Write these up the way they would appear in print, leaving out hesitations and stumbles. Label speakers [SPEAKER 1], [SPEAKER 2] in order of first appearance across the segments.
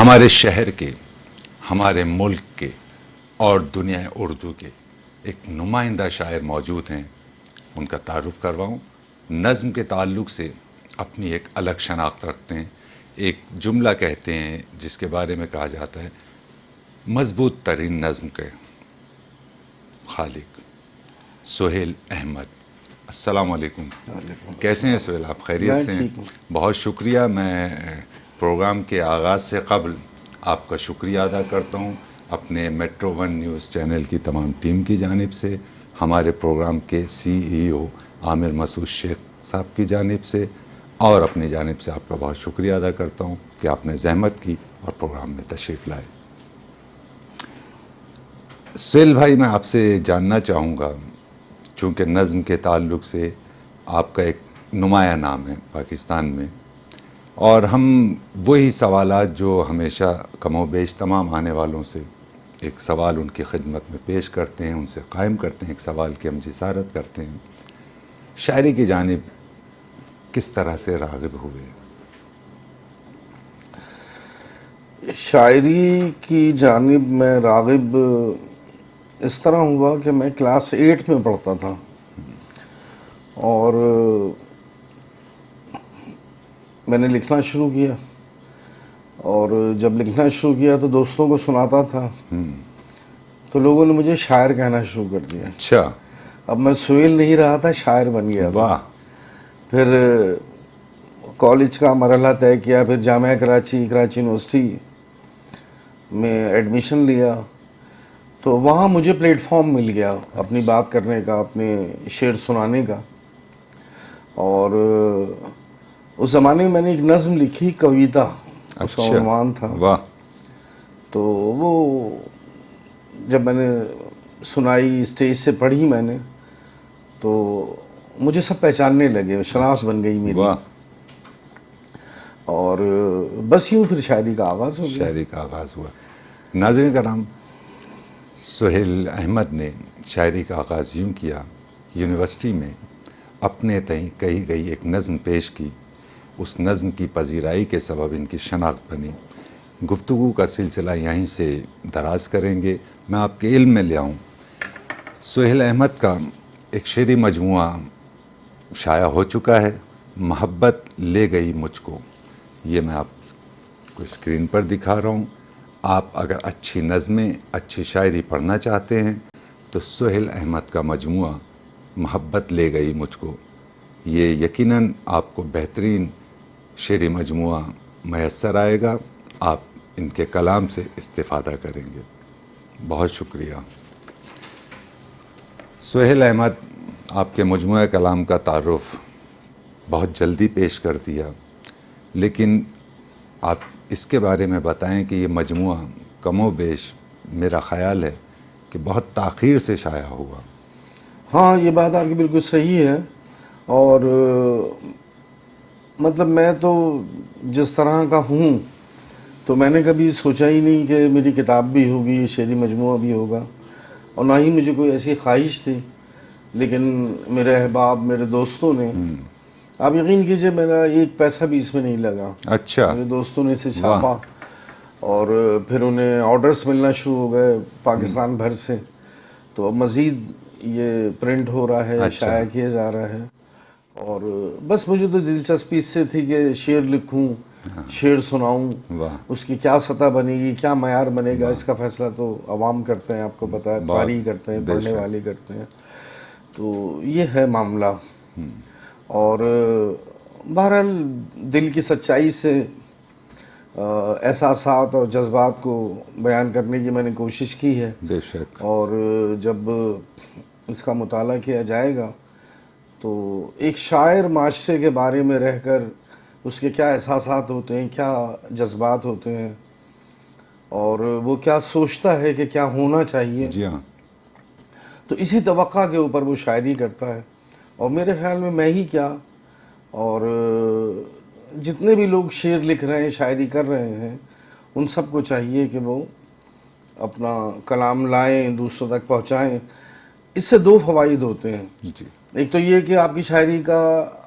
[SPEAKER 1] हमारे शहर के, हमारे मुल्क के और दुनिया उर्दू के एक नुमाइंदा शायर मौजूद हैं, उनका तारुफ करवाऊँ। नज़्म के ताल्लुक़ से अपनी एक अलग शनाख्त रखते हैं। एक जुमला कहते हैं जिसके बारे में कहा जाता है मज़बूत तरीन नज़्म के खालिक सुहेल अहमद। अस्सलाम वालेकुम। कैसे हैं सुहेल, आप खैरियत से हैं? बहुत शुक्रिया। मैं प्रोग्राम के आगाज़ से क़ब्ल आपका शुक्रिया अदा करता हूँ अपने मेट्रो वन न्यूज़ चैनल की तमाम टीम की जानिब से, हमारे प्रोग्राम के CEO आमिर मसूद शेख साहब की जानिब से, और अपनी जानिब से आपका बहुत शुक्रिया अदा करता हूँ कि आपने ज़हमत की और प्रोग्राम में तशरीफ़ लाए। सुहेल भाई, मैं आपसे जानना चाहूँगा, चूँकि नज़्म के ताल्लुक़ से आपका एक नुमाया नाम है पाकिस्तान में, और हम वही सवालात जो हमेशा कमोबेश तमाम आने वालों से एक सवाल उनकी खिदमत में पेश करते हैं, उनसे कायम करते हैं, एक सवाल की हम जिसारत करते हैं। शायरी की जानिब किस तरह से राग़िब हुए?
[SPEAKER 2] शायरी की जानिब मैं राग़िब इस तरह हुआ कि मैं क्लास 8 में पढ़ता था, और मैंने लिखना शुरू किया, और जब लिखना शुरू किया तो दोस्तों को सुनाता था, तो लोगों ने मुझे शायर कहना शुरू कर दिया।
[SPEAKER 1] अच्छा।
[SPEAKER 2] अब मैं सुहेल नहीं रहा था, शायर बन गया।
[SPEAKER 1] वाह।
[SPEAKER 2] फिर कॉलेज का मरहला तय किया, फिर जामिया कराची यूनिवर्सिटी में एडमिशन लिया, तो वहाँ मुझे प्लेटफॉर्म मिल गया अपनी बात करने का, अपने शेर सुनाने का। और उस ज़माने में मैंने एक नज़्म लिखी, कविता, उसका उन्वान था।
[SPEAKER 1] वाह।
[SPEAKER 2] तो वो जब मैंने सुनाई, स्टेज से पढ़ी मैंने, तो मुझे सब पहचानने लगे, शनाख्त बन गई मेरी।
[SPEAKER 1] वाह।
[SPEAKER 2] और बस यूँ फिर शायरी का आगाज़ हो गया।
[SPEAKER 1] शायरी का आगाज़ हुआ। नाज़रीन कराम, सुहेल अहमद ने शायरी का आगाज़ यूँ किया, यूनिवर्सिटी में अपने तय कही गई एक नज़्म पेश की, उस नज़्म की पजीराई के सबब इनकी शनाख्त बनी। गुफ्तगू का सिलसिला यहीं से दराज करेंगे। मैं आपके इल्म में ले आऊँ, सुहेल अहमद का एक शेरी मजमुआ शाया हो चुका है, मोहब्बत ले गई मुझको। ये मैं आपको स्क्रीन पर दिखा रहा हूँ। आप अगर अच्छी नज़में, अच्छी शायरी पढ़ना चाहते हैं तो सुहेल अहमद का मजमुआ मोहब्बत ले गई मुझको, ये यकीनन आपको बेहतरीन शेरी मजमुआ मैसर आएगा। आप इनके कलाम से इस्तिफ़ादा करेंगे। बहुत शुक्रिया। सुहेल अहमद, आपके मजमुआ कलाम का तारुफ बहुत जल्दी पेश कर दिया, लेकिन आप इसके बारे में बताएं कि ये मजमुआ कमोबेश मेरा ख़याल है कि बहुत ताख़ीर से शाया हुआ।
[SPEAKER 2] हाँ, ये बात आपकी बिल्कुल सही है। और मतलब मैं तो जिस तरह का हूँ, तो मैंने कभी सोचा ही नहीं कि मेरी किताब भी होगी, शेरी मजमुआ भी होगा, और ना ही मुझे कोई ऐसी ख्वाहिश थी। लेकिन मेरे अहबाब, मेरे दोस्तों ने, आप यकीन कीजिए, मेरा एक पैसा भी इसमें नहीं लगा।
[SPEAKER 1] अच्छा।
[SPEAKER 2] मेरे दोस्तों ने इसे छापा, और फिर उन्हें ऑर्डर्स मिलना शुरू हो गए पाकिस्तान भर से। तो अब मज़ीद ये प्रिंट हो रहा है। अच्छा। शाया किया जा रहा है। और बस मुझे तो दिलचस्पी इससे थी कि शेर लिखूं, शेर सुनाऊं, उसकी क्या सतह बनेगी, क्या मयार बनेगा, इसका फैसला तो अवाम करते हैं, आपको पता है, कारी करते हैं, पढ़ने वाले करते हैं। तो ये है मामला। और बहरहाल दिल की सच्चाई से एहसासात और जज्बात को बयान करने की मैंने कोशिश की है।
[SPEAKER 1] बेशक।
[SPEAKER 2] और जब इसका मुताला किया जाएगा तो एक शायर माशरे के बारे में रहकर उसके क्या एहसासात होते हैं, क्या जज्बात होते हैं, और वो क्या सोचता है कि क्या होना चाहिए।
[SPEAKER 1] जी हाँ।
[SPEAKER 2] तो इसी तवक्का के ऊपर वो शायरी करता है। और मेरे ख्याल में मैं ही क्या, और जितने भी लोग शेर लिख रहे हैं, शायरी कर रहे हैं, उन सबको चाहिए कि वो अपना कलाम लाएं, दूसरों तक पहुंचाएं। इससे दो फ़वाइद होते हैं
[SPEAKER 1] जी।
[SPEAKER 2] एक तो ये कि आपकी शायरी का,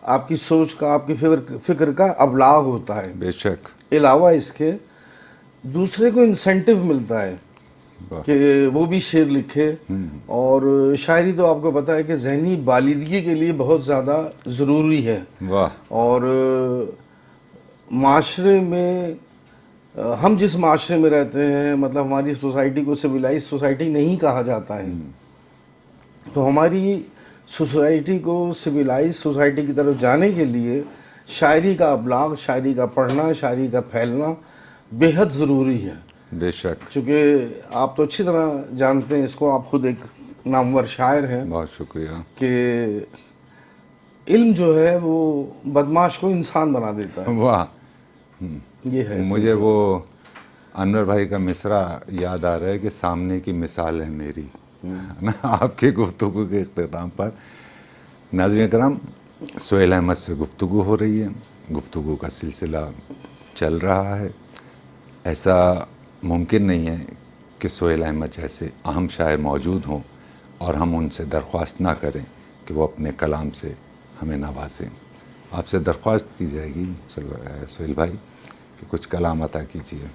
[SPEAKER 2] आपकी सोच का, आपकी फिक्र का अबलाग होता है।
[SPEAKER 1] बेशक।
[SPEAKER 2] अलावा इसके दूसरे को इंसेंटिव मिलता है
[SPEAKER 1] वाह।
[SPEAKER 2] कि वो भी शेर लिखे। और शायरी तो आपको पता है कि जहनी बालिदगी के लिए बहुत ज़्यादा ज़रूरी है।
[SPEAKER 1] वाह।
[SPEAKER 2] और माशरे में हम जिस माशरे में रहते हैं, मतलब हमारी सोसाइटी को सिविलाइज सोसाइटी नहीं कहा जाता है, तो हमारी सोसाइटी को सिविलाइज सोसाइटी की तरफ जाने के लिए शायरी का अबलाग, शायरी का पढ़ना, शायरी का फैलना बेहद ज़रूरी है।
[SPEAKER 1] बेशक।
[SPEAKER 2] चूँकि आप तो अच्छी तरह जानते हैं इसको, आप खुद एक नामवर शायर हैं,
[SPEAKER 1] बहुत शुक्रिया।
[SPEAKER 2] कि इल्म जो है वो बदमाश को इंसान बना देता है।
[SPEAKER 1] वाह।
[SPEAKER 2] ये है।
[SPEAKER 1] मुझे वो अनवर भाई का मिसरा याद आ रहा है कि सामने की मिसाल है मेरी, है ना, आपके गुफ्तगू के इख्तिताम पर। नाज़रीन करम, सुहेल अहमद से गुफ्तगू हो रही है, गुफ्तगू का सिलसिला चल रहा है। ऐसा मुमकिन नहीं है कि सुहेल अहमद जैसे अहम शायर मौजूद हों और हम उनसे दरख्वास्त ना करें कि वो अपने कलाम से हमें नवाजें। आपसे दरख्वास्त की जाएगी सुहेल भाई कि कुछ कलाम अता कीजिए।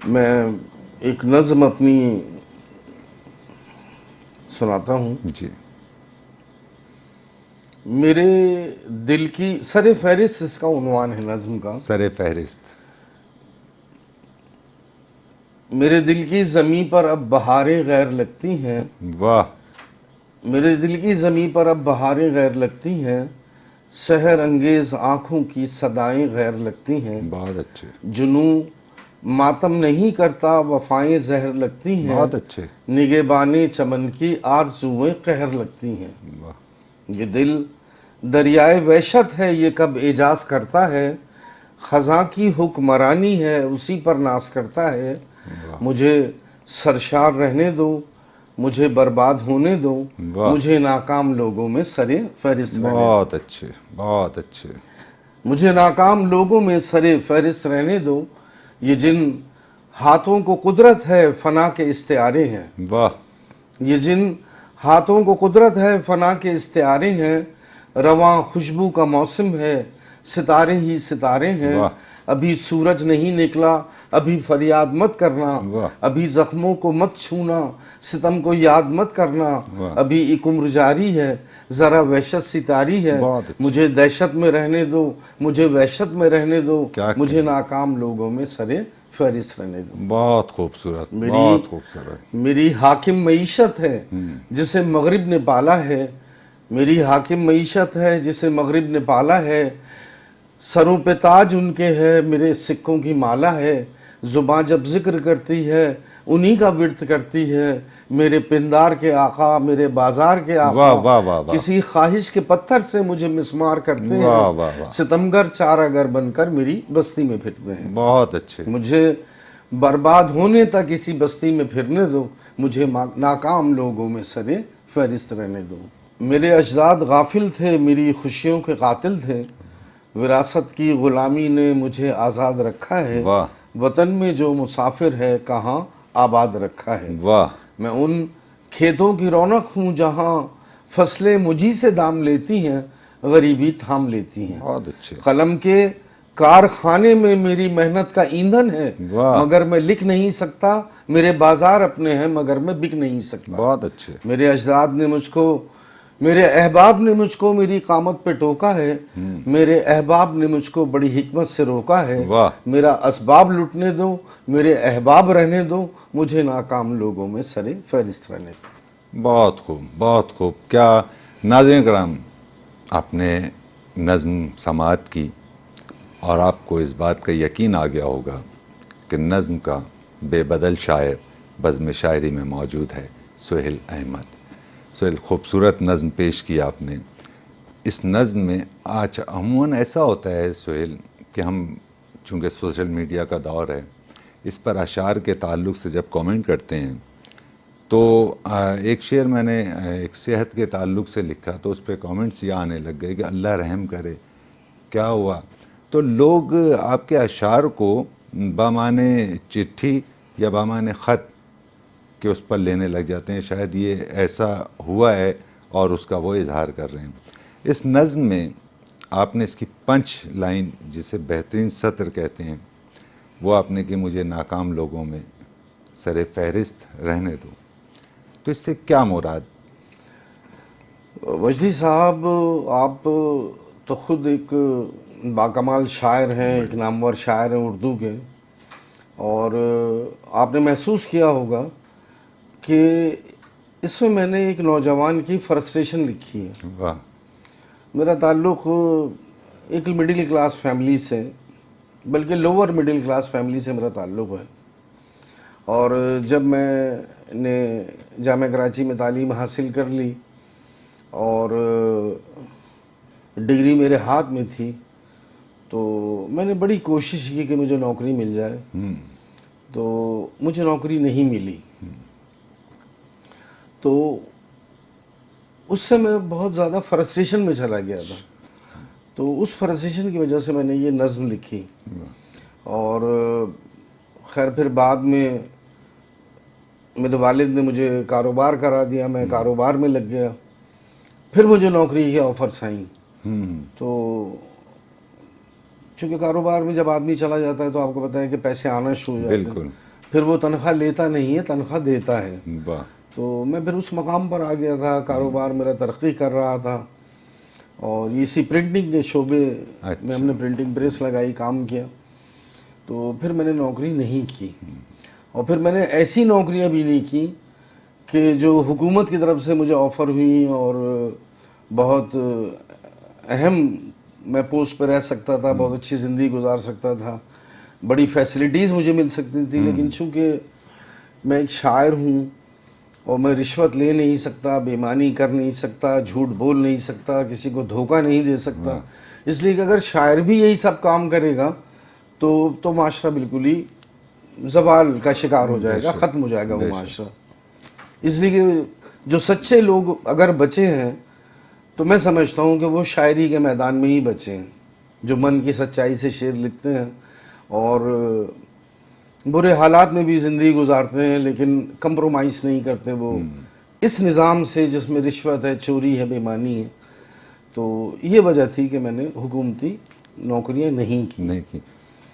[SPEAKER 2] मैं एक नज़्म अपनी सुनाता हूँ।
[SPEAKER 1] जी।
[SPEAKER 2] मेरे दिल की सरे फहरिस्त, इसका उन्वान है नज़्म का।
[SPEAKER 1] सरे फहरिस्त।
[SPEAKER 2] मेरे दिल की ज़मीं पर अब बहारें गैर लगती हैं।
[SPEAKER 1] वाह।
[SPEAKER 2] मेरे दिल की ज़मीं पर अब बहारें गैर लगती हैं, सहर अंगेज़ आँखों की सदाएं गैर लगती हैं।
[SPEAKER 1] बहुत अच्छे।
[SPEAKER 2] जुनू मातम नहीं करता, वफ़ाएं जहर लगती हैं।
[SPEAKER 1] बहुत अच्छे।
[SPEAKER 2] निगहबाने चमन की आरज़ुएं कहर लगती हैं।
[SPEAKER 1] वाह।
[SPEAKER 2] ये दिल दरियाए वहशत है, ये कब एजाज करता है। ख़ज़ां की हुक्मरानी है, उसी पर नाज करता है। मुझे सरशार रहने दो, मुझे बर्बाद होने दो, मुझे नाकाम लोगों में सरे फहरिस्त रहने दो।
[SPEAKER 1] बहुत अच्छे, बहुत अच्छे।
[SPEAKER 2] मुझे नाकाम लोगों में सरे फहरिस्त रहने दो। ये जिन हाथों को कुदरत है, फना के इस्तिआरे हैं।
[SPEAKER 1] वाह।
[SPEAKER 2] ये जिन हाथों को कुदरत है, फना के इस्तिआरे हैं। रवां खुशबू का मौसम है, सितारे ही सितारे हैं। अभी सूरज नहीं निकला, अभी फरियाद मत करना। अभी जख्मों को मत छूना, सितम को याद मत करना। अभी एक उम्र जारी है, जरा वहशत सितारी है। मुझे दहशत में रहने दो, मुझे वहशत में रहने दो, मुझे नाकाम लोगों में सरे फहरिस्त रहने दो।
[SPEAKER 1] बहुत खूबसूरत, बहुत खूबसूरत।
[SPEAKER 2] मेरी हाकिम मईशत है, जिसे मगरिब ने पाला है। मेरी हाकिम मईशत है, जिसे मगरिब ने पाला है। सरों पे ताज उनके है, मेरे सिक्कों की माला है। जुबान जब जिक्र करती है, उन्हीं का विर्त करती है। मेरे पिंदार के आका, मेरे बाजार के आका।
[SPEAKER 1] वाह वाह वाह वाह।
[SPEAKER 2] किसी ख्वाहिश के पत्थर से मुझे मिस्मार करते हैं। वाह वाह वाह। सितमगर चारागर बनकर मेरी बस्ती में फिरते हैं।
[SPEAKER 1] बहुत अच्छे।
[SPEAKER 2] मुझे बर्बाद होने तक इसी बस्ती में फिरने दो, मुझे नाकाम लोगों में सरे फहरिस्त रहने दो। मेरे अजदाद गाफिल थे, मेरी खुशियों के कातिल थे। विरासत की गुलामी ने मुझे आज़ाद रखा है।
[SPEAKER 1] वाह।
[SPEAKER 2] वतन में जो मुसाफिर है, कहाँ आबाद रखा है।
[SPEAKER 1] वाह।
[SPEAKER 2] मैं उन खेतों की रौनक हूँ, जहाँ फसलें मुझी से दाम लेती हैं, गरीबी थाम लेती हैं।
[SPEAKER 1] बहुत अच्छे।
[SPEAKER 2] कलम के कारखाने में मेरी मेहनत का ईंधन है, मगर मैं लिख नहीं सकता। मेरे बाजार अपने हैं, मगर मैं बिक नहीं सकता।
[SPEAKER 1] बहुत अच्छे।
[SPEAKER 2] मेरे अजदाद ने मुझको, मेरे अहबाब ने मुझको मेरी कामत पे टोका है। मेरे अहबाब ने मुझको बड़ी हिकमत से रोका है। मेरा असबाब लुटने दो, मेरे अहबाब रहने दो, मुझे नाकाम लोगों में सरे फहरिस्त रहने दो।
[SPEAKER 1] बहुत खूब, बहुत खूब। क्या नाज़रीन कराम, आपने नज़्म समाअत की और आपको इस बात का यकीन आ गया होगा कि नज़्म का बेबदल शायर बज़्म शायरी में मौजूद है सुहेल अहमद। सुहेल, खूबसूरत नज़्म पेश की आपने। इस नज़्म में आज अमूमन ऐसा होता है सुहेल कि हम चूँकि सोशल मीडिया का दौर है, इस पर अशार के ताल्लुक़ से जब कमेंट करते हैं तो एक शेर मैंने एक सेहत के ताल्लुक़ से लिखा तो उस पर कमेंट्स ये आने लग गए कि अल्लाह रहम करे, क्या हुआ। तो लोग आपके अशार को बामाने चिट्ठी या बामाने ख़त के उस पर लेने लग जाते हैं, शायद ये ऐसा हुआ है और उसका वो इजहार कर रहे हैं। इस नज़्म में आपने इसकी पंच लाइन, जिसे बेहतरीन सत्र कहते हैं, वो आपने कि मुझे नाकाम लोगों में सरे फहरिस्त रहने दो, तो इससे क्या मुराद?
[SPEAKER 2] वजदी साहब, आप तो खुद एक बाकमाल शायर हैं, एक नामवर शायर हैं उर्दू के, और आपने महसूस किया होगा कि इसमें मैंने एक नौजवान की फ्रस्ट्रेशन लिखी है।
[SPEAKER 1] वाह।
[SPEAKER 2] मेरा ताल्लुक़ एक मिडिल क्लास फैमिली से, बल्कि लोअर मिडिल क्लास फैमिली से मेरा ताल्लुक़ है। और जब मैंने जामिया कराची में तालीम हासिल कर ली और डिग्री मेरे हाथ में थी, तो मैंने बड़ी कोशिश की कि मुझे नौकरी मिल जाए, तो मुझे नौकरी नहीं मिली। तो उससे मैं बहुत ज़्यादा फ्रस्ट्रेशन में चला गया था। तो उस फ्रस्ट्रेशन की वजह से मैंने ये नज़्म लिखी। और खैर फिर बाद में मेरे वालिद ने मुझे कारोबार करा दिया, मैं कारोबार में लग गया। फिर मुझे नौकरी के ऑफर्स आई। तो चूँकि कारोबार में जब आदमी चला जाता है तो आपको पता है कि पैसे आना शुरू हो जाते हैं। फिर वो तनख्वाह लेता नहीं है, तनख्वाह देता है। तो मैं फिर उस मकाम पर आ गया था, कारोबार मेरा तरक्की कर रहा था, और इसी प्रिंटिंग के शोबे में हमने प्रिंटिंग प्रेस लगाई, काम किया। तो फिर मैंने नौकरी नहीं की, और फिर मैंने ऐसी नौकरियां भी नहीं की कि जो हुकूमत की तरफ से मुझे ऑफ़र हुई और बहुत अहम मैं पोस्ट पर रह सकता था, बहुत अच्छी ज़िंदगी गुजार सकता था, बड़ी फैसिलिटीज़ मुझे मिल सकती थी। लेकिन चूँकि मैं एक शायर हूँ और मैं रिश्वत ले नहीं सकता, बेईमानी कर नहीं सकता, झूठ बोल नहीं सकता, किसी को धोखा नहीं दे सकता, इसलिए कि अगर शायर भी यही सब काम करेगा तो माशरा बिल्कुल ही ज़वाल का शिकार हो जाएगा, ख़त्म हो जाएगा वो माशरा। इसलिए कि जो सच्चे लोग अगर बचे हैं तो मैं समझता हूँ कि वो शायरी के मैदान में ही बचे हैं, जो मन की सच्चाई से शेर लिखते हैं और बुरे हालात में भी ज़िंदगी गुजारते हैं, लेकिन कंप्रोमाइज़ नहीं करते वो इस निज़ाम से जिसमें रिश्वत है, चोरी है, बेईमानी है। तो ये वजह थी कि मैंने हुकूमती नौकरियां नहीं की।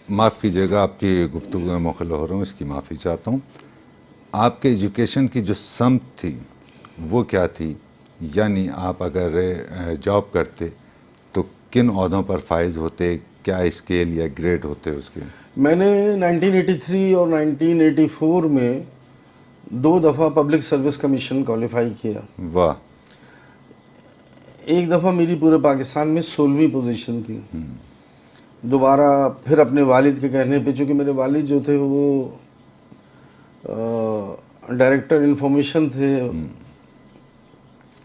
[SPEAKER 1] माफ़ कीजिएगा, आपकी गुफ्तगू में मुखल हो रहा हूँ, इसकी माफ़ी चाहता हूँ। आपके एजुकेशन की जो समत थी वो क्या थी? यानी आप अगर जॉब करते तो किन ओहदों पर फाइज होते, क्या स्केल या ग्रेड होते उसके?
[SPEAKER 2] मैंने 1983 और 1984 में 2 दफ़ा पब्लिक सर्विस कमीशन क्वालिफाई किया।
[SPEAKER 1] वाह।
[SPEAKER 2] एक दफ़ा मेरी पूरे पाकिस्तान में 16वीं पोजीशन थी। दोबारा फिर अपने वालिद के कहने पे, चूँकि मेरे वालिद जो थे वो डायरेक्टर इंफॉर्मेशन थे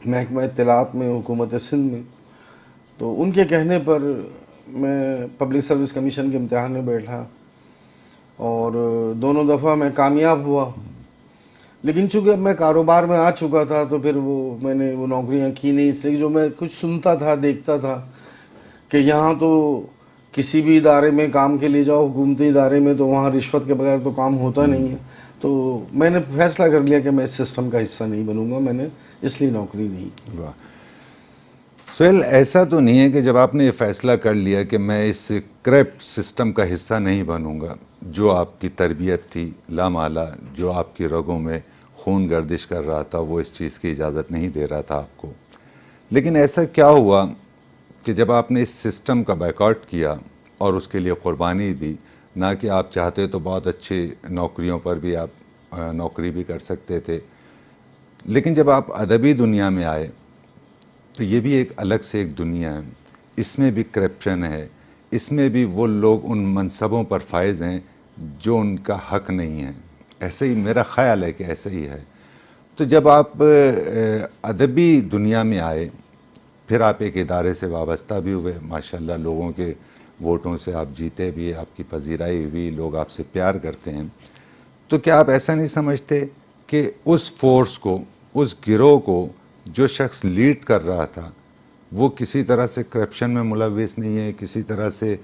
[SPEAKER 2] महकमा इत्तलात में, हुकूमत सिंध में, तो उनके कहने पर मैं पब्लिक सर्विस कमीशन के इम्तिहान में बैठा और दोनों दफ़ा मैं कामयाब हुआ। लेकिन चूँकि अब मैं कारोबार में आ चुका था तो फिर मैंने वो नौकरियां की नहीं, इसलिए जो मैं कुछ सुनता था, देखता था कि यहाँ तो किसी भी इदारे में काम के लिए जाओ, हुकूमती इदारे में, तो वहाँ रिश्वत के बगैर तो काम होता नहीं है। तो मैंने फैसला कर लिया कि मैं इस सिस्टम का हिस्सा नहीं बनूंगा, मैंने इसलिए नौकरी नहीं की।
[SPEAKER 1] वाह। सुहेल, ऐसा तो नहीं है कि जब आपने ये फैसला कर लिया कि मैं इस करप्ट सिस्टम का हिस्सा नहीं बनूंगा, जो आपकी तरबियत थी लामाला, जो आपकी रगों में खून गर्दिश कर रहा था, वो इस चीज़ की इजाज़त नहीं दे रहा था आपको, लेकिन ऐसा क्या हुआ कि जब आपने इस सिस्टम का बायकॉट किया और उसके लिए क़ुरबानी दी, ना कि आप चाहते तो बहुत अच्छी नौकरियों पर भी आप नौकरी भी कर सकते थे, लेकिन जब आप अदबी दुनिया में आए तो ये भी एक अलग से एक दुनिया है, इसमें भी करप्शन है, इसमें भी वो लोग उन मनसबों पर फायज हैं जो उनका हक नहीं है। ऐसे ही मेरा ख़्याल है कि ऐसे ही है। तो जब आप अदबी दुनिया में आए, फिर आप एक इदारे से वाबस्ता भी हुए, माशाल्लाह लोगों के वोटों से आप जीते भी, आपकी पजीराई हुई, लोग आपसे प्यार करते हैं, तो क्या आप ऐसा नहीं समझते कि उस फोर्स को, उस गिरोह को जो शख्स लीड कर रहा था वो किसी तरह से करप्शन में मुलविस नहीं है, किसी तरह से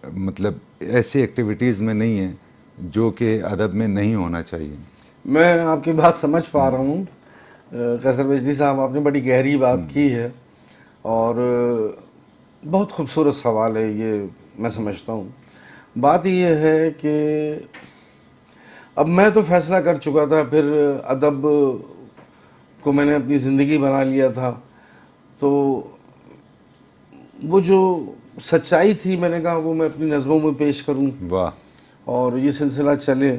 [SPEAKER 1] मतलब ऐसी एक्टिविटीज़ में नहीं है जो कि अदब में नहीं होना चाहिए?
[SPEAKER 2] मैं आपकी बात समझ पा रहा हूँ कैसर वजदी साहब, आपने बड़ी गहरी बात की है और बहुत खूबसूरत सवाल है ये, मैं समझता हूँ। बात ये है कि अब मैं तो फैसला कर चुका था, फिर अदब को मैंने अपनी ज़िंदगी बना लिया था, तो वो जो सच्चाई थी मैंने कहा वो मैं अपनी नज़मों में पेश करूं।
[SPEAKER 1] वाह।
[SPEAKER 2] और ये सिलसिला चले।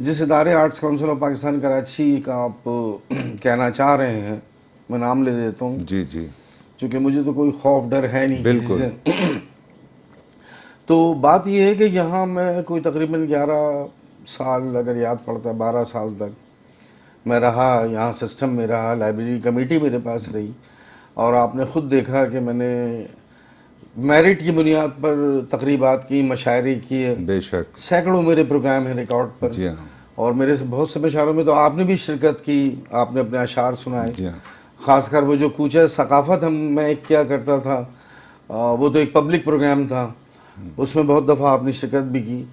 [SPEAKER 2] जिस इदारे arts council of Pakistan Karachi का आप कहना चाह रहे हैं, मैं नाम ले देता हूँ।
[SPEAKER 1] जी जी।
[SPEAKER 2] चूँकि मुझे तो कोई खौफ डर है नहीं
[SPEAKER 1] बिल्कुल।
[SPEAKER 2] किसी से। तो बात यह है कि यहाँ मैं कोई तकरीबन 11 साल, अगर याद पड़ता है 12 साल तक मैं रहा, यहाँ सिस्टम में रहा, लाइब्रेरी कमेटी मेरे पास रही, और आपने ख़ुद देखा कि मैंने मेरिट की बुनियाद पर तकरीबात की, मशायरे किए,
[SPEAKER 1] बेशक
[SPEAKER 2] सैकड़ों मेरे प्रोग्राम हैं रिकॉर्ड पर।
[SPEAKER 1] जी हाँ।
[SPEAKER 2] और मेरे से बहुत से मशायरों में तो आपने भी शिरकत की, आपने अपने अशार सुनाए।
[SPEAKER 1] जी हाँ।
[SPEAKER 2] ख़ासकर वो जो कूचा सकाफ़त मैं किया करता था, वो तो एक पब्लिक प्रोग्राम था, उसमें बहुत दफ़ा आपने शिरकत भी की।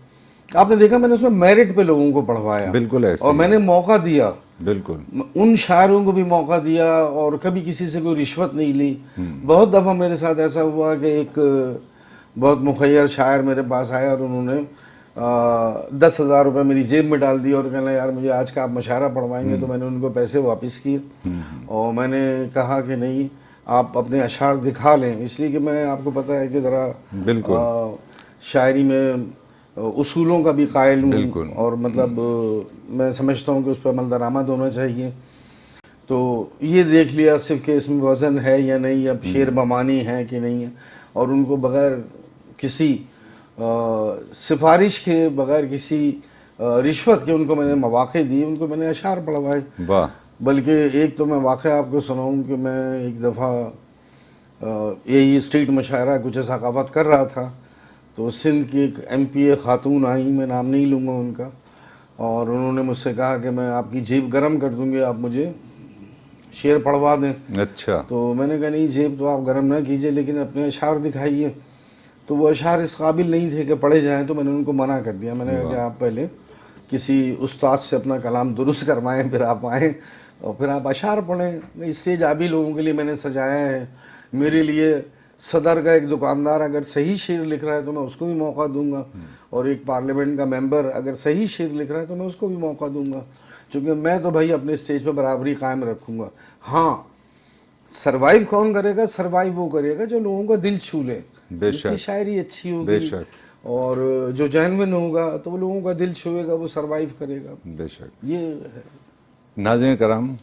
[SPEAKER 2] आपने देखा मैंने उसमें मेरिट पे लोगों को पढ़वाया,
[SPEAKER 1] बिल्कुल ऐसे
[SPEAKER 2] और मैंने मौका दिया,
[SPEAKER 1] बिल्कुल
[SPEAKER 2] उन शायरों को भी मौका दिया, और कभी किसी से कोई रिश्वत नहीं ली। बहुत दफ़ा मेरे साथ ऐसा हुआ कि एक बहुत मुखय्यर शायर मेरे पास आया और उन्होंने 10,000 रुपये मेरी जेब में डाल दिए और कहना यार मुझे आज का आप मशायरा पढ़वाएंगे। तो मैंने उनको पैसे वापस किए और मैंने कहा कि नहीं, आप अपने अशार दिखा लें, इसलिए कि मैं, आपको पता है कि ज़रा
[SPEAKER 1] बिल्कुल
[SPEAKER 2] शायरी में उसूलों का भी कायल
[SPEAKER 1] बिल्कुल।
[SPEAKER 2] हूँ, और मतलब मैं समझता हूँ कि उस पर अमल दरामद होना चाहिए। तो ये देख लिया सिर्फ कि इसमें वज़न है या नहीं, अब शेर बमानी है कि नहीं है, और उनको बग़ैर किसी सिफारिश के, बग़ैर किसी रिश्वत के उनको मैंने मौक़े दिए, उनको मैंने अशार पढ़वाए।
[SPEAKER 1] वाह।
[SPEAKER 2] बल्कि एक तो मैं वाक़या आपको सुनाऊँ कि मैं एक दफ़ा यही स्ट्रीट मुशायरा कुछ सकाफ़त कर रहा था, तो सिंध की एक MPA खातून आई, मैं नाम नहीं लूँगा उनका, और उन्होंने मुझसे कहा कि मैं आपकी जेब गर्म कर दूँगी, आप मुझे शेर पढ़वा दें।
[SPEAKER 1] अच्छा।
[SPEAKER 2] तो मैंने कहा नहीं, जेब तो आप गर्म ना कीजिए, लेकिन अपने अशार दिखाइए। तो वो अशार इस काबिल नहीं थे कि पढ़े जाएँ, तो मैंने उनको मना कर दिया। मैंने कहा कि आप पहले किसी उस्ताद से अपना कलाम दुरुस्त करवाएँ, फिर आप आएँ और फिर आप अशार पढ़ें। स्टेज आबी लोगों के लिए मैंने सजाया है। मेरे लिए सदर का एक दुकानदार अगर सही शेर लिख रहा है तो मैं उसको भी मौका दूंगा, और एक पार्लियामेंट का मेंबर अगर सही शेर लिख रहा है तो मैं उसको भी मौका दूंगा, क्योंकि मैं तो भाई अपने स्टेज पे बराबरी कायम रखूंगा। हाँ, सरवाइव कौन करेगा? सरवाइव वो करेगा जो लोगों का दिल छू ले, जिसकी शायरी अच्छी होगी, और जो जेन्युइन होगा तो वो लोगों का दिल छुएगा, वो सरवाइव करेगा।
[SPEAKER 1] बेशक।
[SPEAKER 2] ये है।
[SPEAKER 1] नाज़रीन कराम,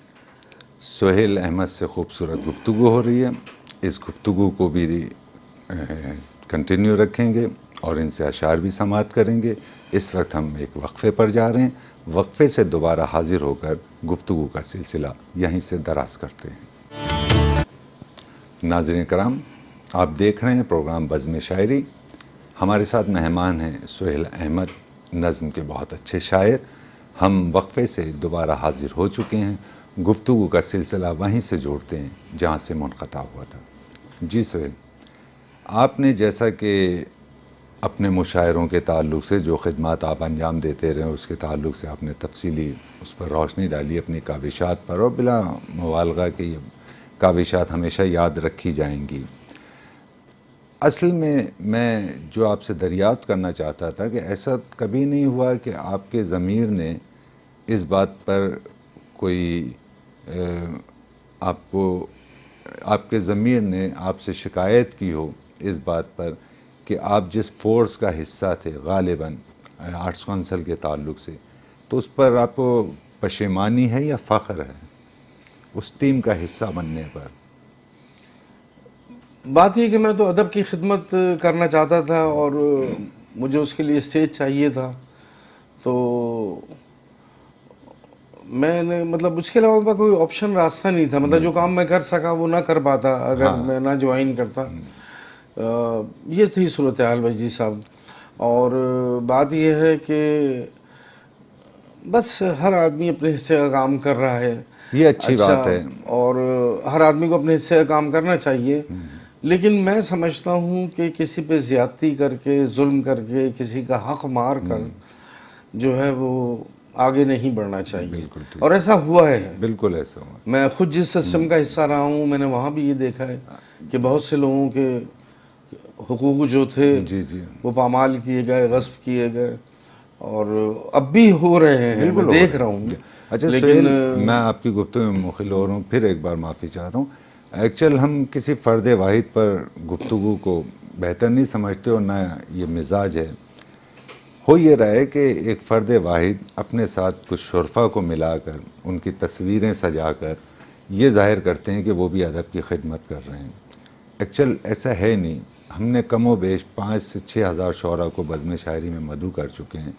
[SPEAKER 1] सुहेल अहमद से खूबसूरत गुफ्तगू हो रही है। इस गुफ्तगू को भी कंटिन्यू रखेंगे और इनसे अशार भी समाअत करेंगे। इस वक्त हम एक वक्फ़े पर जा रहे हैं, वक्फ़े से दोबारा हाजिर होकर गुफ्तगू का सिलसिला यहीं से दराज करते हैं। नाज़रीन कराम, आप देख रहे हैं प्रोग्राम बज़्म शायरी। हमारे साथ मेहमान हैं सुहेल अहमद, नज़्म के बहुत अच्छे शायर। हम वक्फ़े से दोबारा हाजिर हो चुके हैं। गुफ्तगू का सिलसिला वहीं से जोड़ते हैं जहाँ से मुनक़ता हुआ था। जी सुहेल, आपने जैसा कि अपने मुशायरों के ताल्लुक़ से जो ख़िदमत आप अंजाम देते रहे, उसके ताल्लुक़ से आपने तफसीली उस पर रोशनी डाली अपनी काविशात पर, और बिला मुबालगा कि काविशात हमेशा याद रखी जाएंगी। असल में मैं जो आपसे दरियाफ्त करना चाहता था कि ऐसा कभी नहीं हुआ कि आपके ज़मीर ने इस बात पर कोई आपके ज़मीर ने आपसे शिकायत की हो इस बात पर कि आप जिस फ़ोर्स का हिस्सा थे गालिबन आर्ट्स काउंसिल के ताल्लुक़ से, तो उस पर आपको पशेमानी है या फ़ख्र है उस टीम का हिस्सा बनने पर?
[SPEAKER 2] बात ये कि मैं तो अदब की खिदमत करना चाहता था और मुझे उसके लिए स्टेज चाहिए था, तो मैंने, मतलब उसके अलावा कोई ऑप्शन, रास्ता नहीं था। मतलब जो काम मैं कर सका वो ना कर पाता अगर मैं ना ज्वाइन करता। ये थी सूरत हाल वजी साहब। और बात यह है कि बस हर आदमी अपने हिस्से का काम कर रहा है,
[SPEAKER 1] ये अच्छी बात है,
[SPEAKER 2] और हर आदमी को अपने हिस्से का काम करना चाहिए। लेकिन मैं समझता हूँ कि किसी पे ज़्यादती करके, जुल्म करके, किसी का हक मार कर जो है वो आगे नहीं बढ़ना चाहिए। और ऐसा हुआ है, बिल्कुल ऐसा हुआ। मैं खुद जिस सिस्टम का हिस्सा रहा हूँ, मैंने वहाँ भी ये देखा है कि बहुत से लोगों के हुकूक जो थे
[SPEAKER 1] जी जी
[SPEAKER 2] वो पामाल किए गए, गस्ब किए गए, और अब भी हो रहे हैं,
[SPEAKER 1] बिल्कुल
[SPEAKER 2] मैं
[SPEAKER 1] हो
[SPEAKER 2] देख
[SPEAKER 1] रहा
[SPEAKER 2] रहा
[SPEAKER 1] है।
[SPEAKER 2] हूँ।
[SPEAKER 1] अच्छा
[SPEAKER 2] लेकिन
[SPEAKER 1] सुहेल, मैं आपकी गुफ्तगू में मुखिल हो रहा हूँ, फिर एक बार माफ़ी चाहता हूँ। एक्चुअल हम किसी फ़र्द वाहिद पर गुफ्तगू को बेहतर नहीं समझते और ना ये मिजाज है। हो ये रहा है कि एक फ़र्द वाहिद अपने साथ कुछ शुरफा को मिलाकर उनकी तस्वीरें सजाकर ये ज़ाहिर करते हैं कि वो भी अदब की खिदमत कर रहे हैं। एक्चुअल ऐसा है नहीं। हमने कमो बेश 5 से 6 हज़ार शोरा को बज़्म शायरी में मदऊ कर चुके हैं।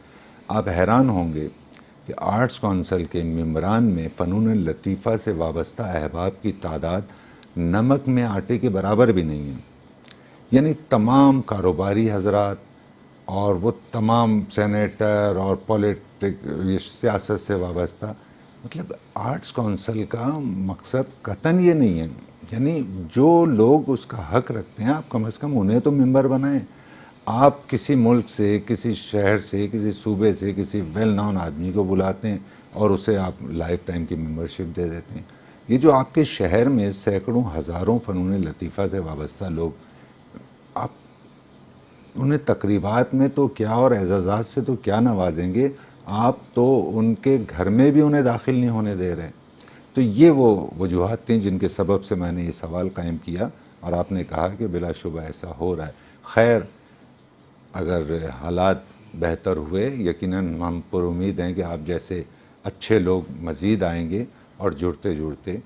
[SPEAKER 1] आप हैरान होंगे कि आर्ट्स काउंसिल के मेंबरान में फ़नून लतीफ़ा से वाबस्ता अहबाब की तादाद नमक में आटे के बराबर भी नहीं है। यानी तमाम कारोबारी हजरात और वो तमाम सेनेटर और पॉलिटिक ये सियासत से वाबस्ता, मतलब आर्ट्स काउंसिल का मकसद कतन ये नहीं है। यानी जो लोग उसका हक रखते हैं, आप कम से कम उन्हें तो मेंबर बनाएं। आप किसी मुल्क से, किसी शहर से, किसी सूबे से किसी वेल नॉन आदमी को बुलाते हैं और उसे आप लाइफ टाइम की मेंबरशिप दे देते हैं। ये जो आपके शहर में सैकड़ों हज़ारों फ़नून लतीफ़ा से वाबस्ता लोग, आप उन्हें तकरीबात में तो क्या और एजाज़ात से तो क्या नवाजेंगे, आप तो उनके घर में भी उन्हें दाखिल नहीं होने दे रहे। तो ये वो वजूहात थी जिनके सबब से मैंने ये सवाल कायम किया और आपने कहा कि बिलाशुबा ऐसा हो रहा है। खैर, अगर हालात बेहतर हुए, यकीनन हम पर उम्मीद हैं कि आप जैसे अच्छे लोग मज़ीद आएंगे और जुड़ते जुड़ते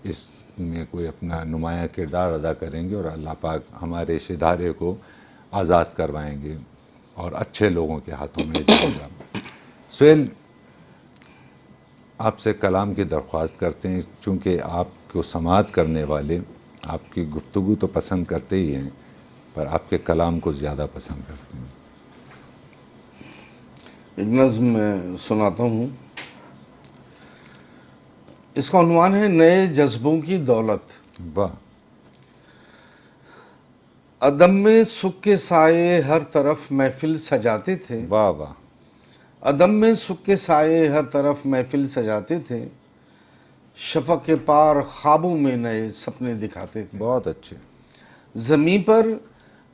[SPEAKER 1] इसमें कोई अपना नुमाया किरदार अदा करेंगे और अल्लाह पाक हमारे इस इदारे को आज़ाद करवाएंगे और अच्छे लोगों के हाथों में जाएगा। सुहेल, आपसे कलाम की दरख्वास्त करते हैं, चूँकि आपको समाअत करने वाले आपकी गुफ्तगू तो पसंद करते ही हैं, पर आपके कलाम को ज़्यादा पसंद करते हैं।
[SPEAKER 2] एक नज़्म मैं सुनाता हूँ। इसका उन्वान है नए जज्बों की दौलत।
[SPEAKER 1] वाह।
[SPEAKER 2] अदम में सुख के साये हर तरफ महफिल सजाते थे।
[SPEAKER 1] वाह वाह।
[SPEAKER 2] अदम में सुख के साये हर तरफ महफिल सजाते थे। शफक के पार ख्वाबों में नए सपने दिखाते थे।
[SPEAKER 1] बहुत अच्छे।
[SPEAKER 2] ज़मीं पर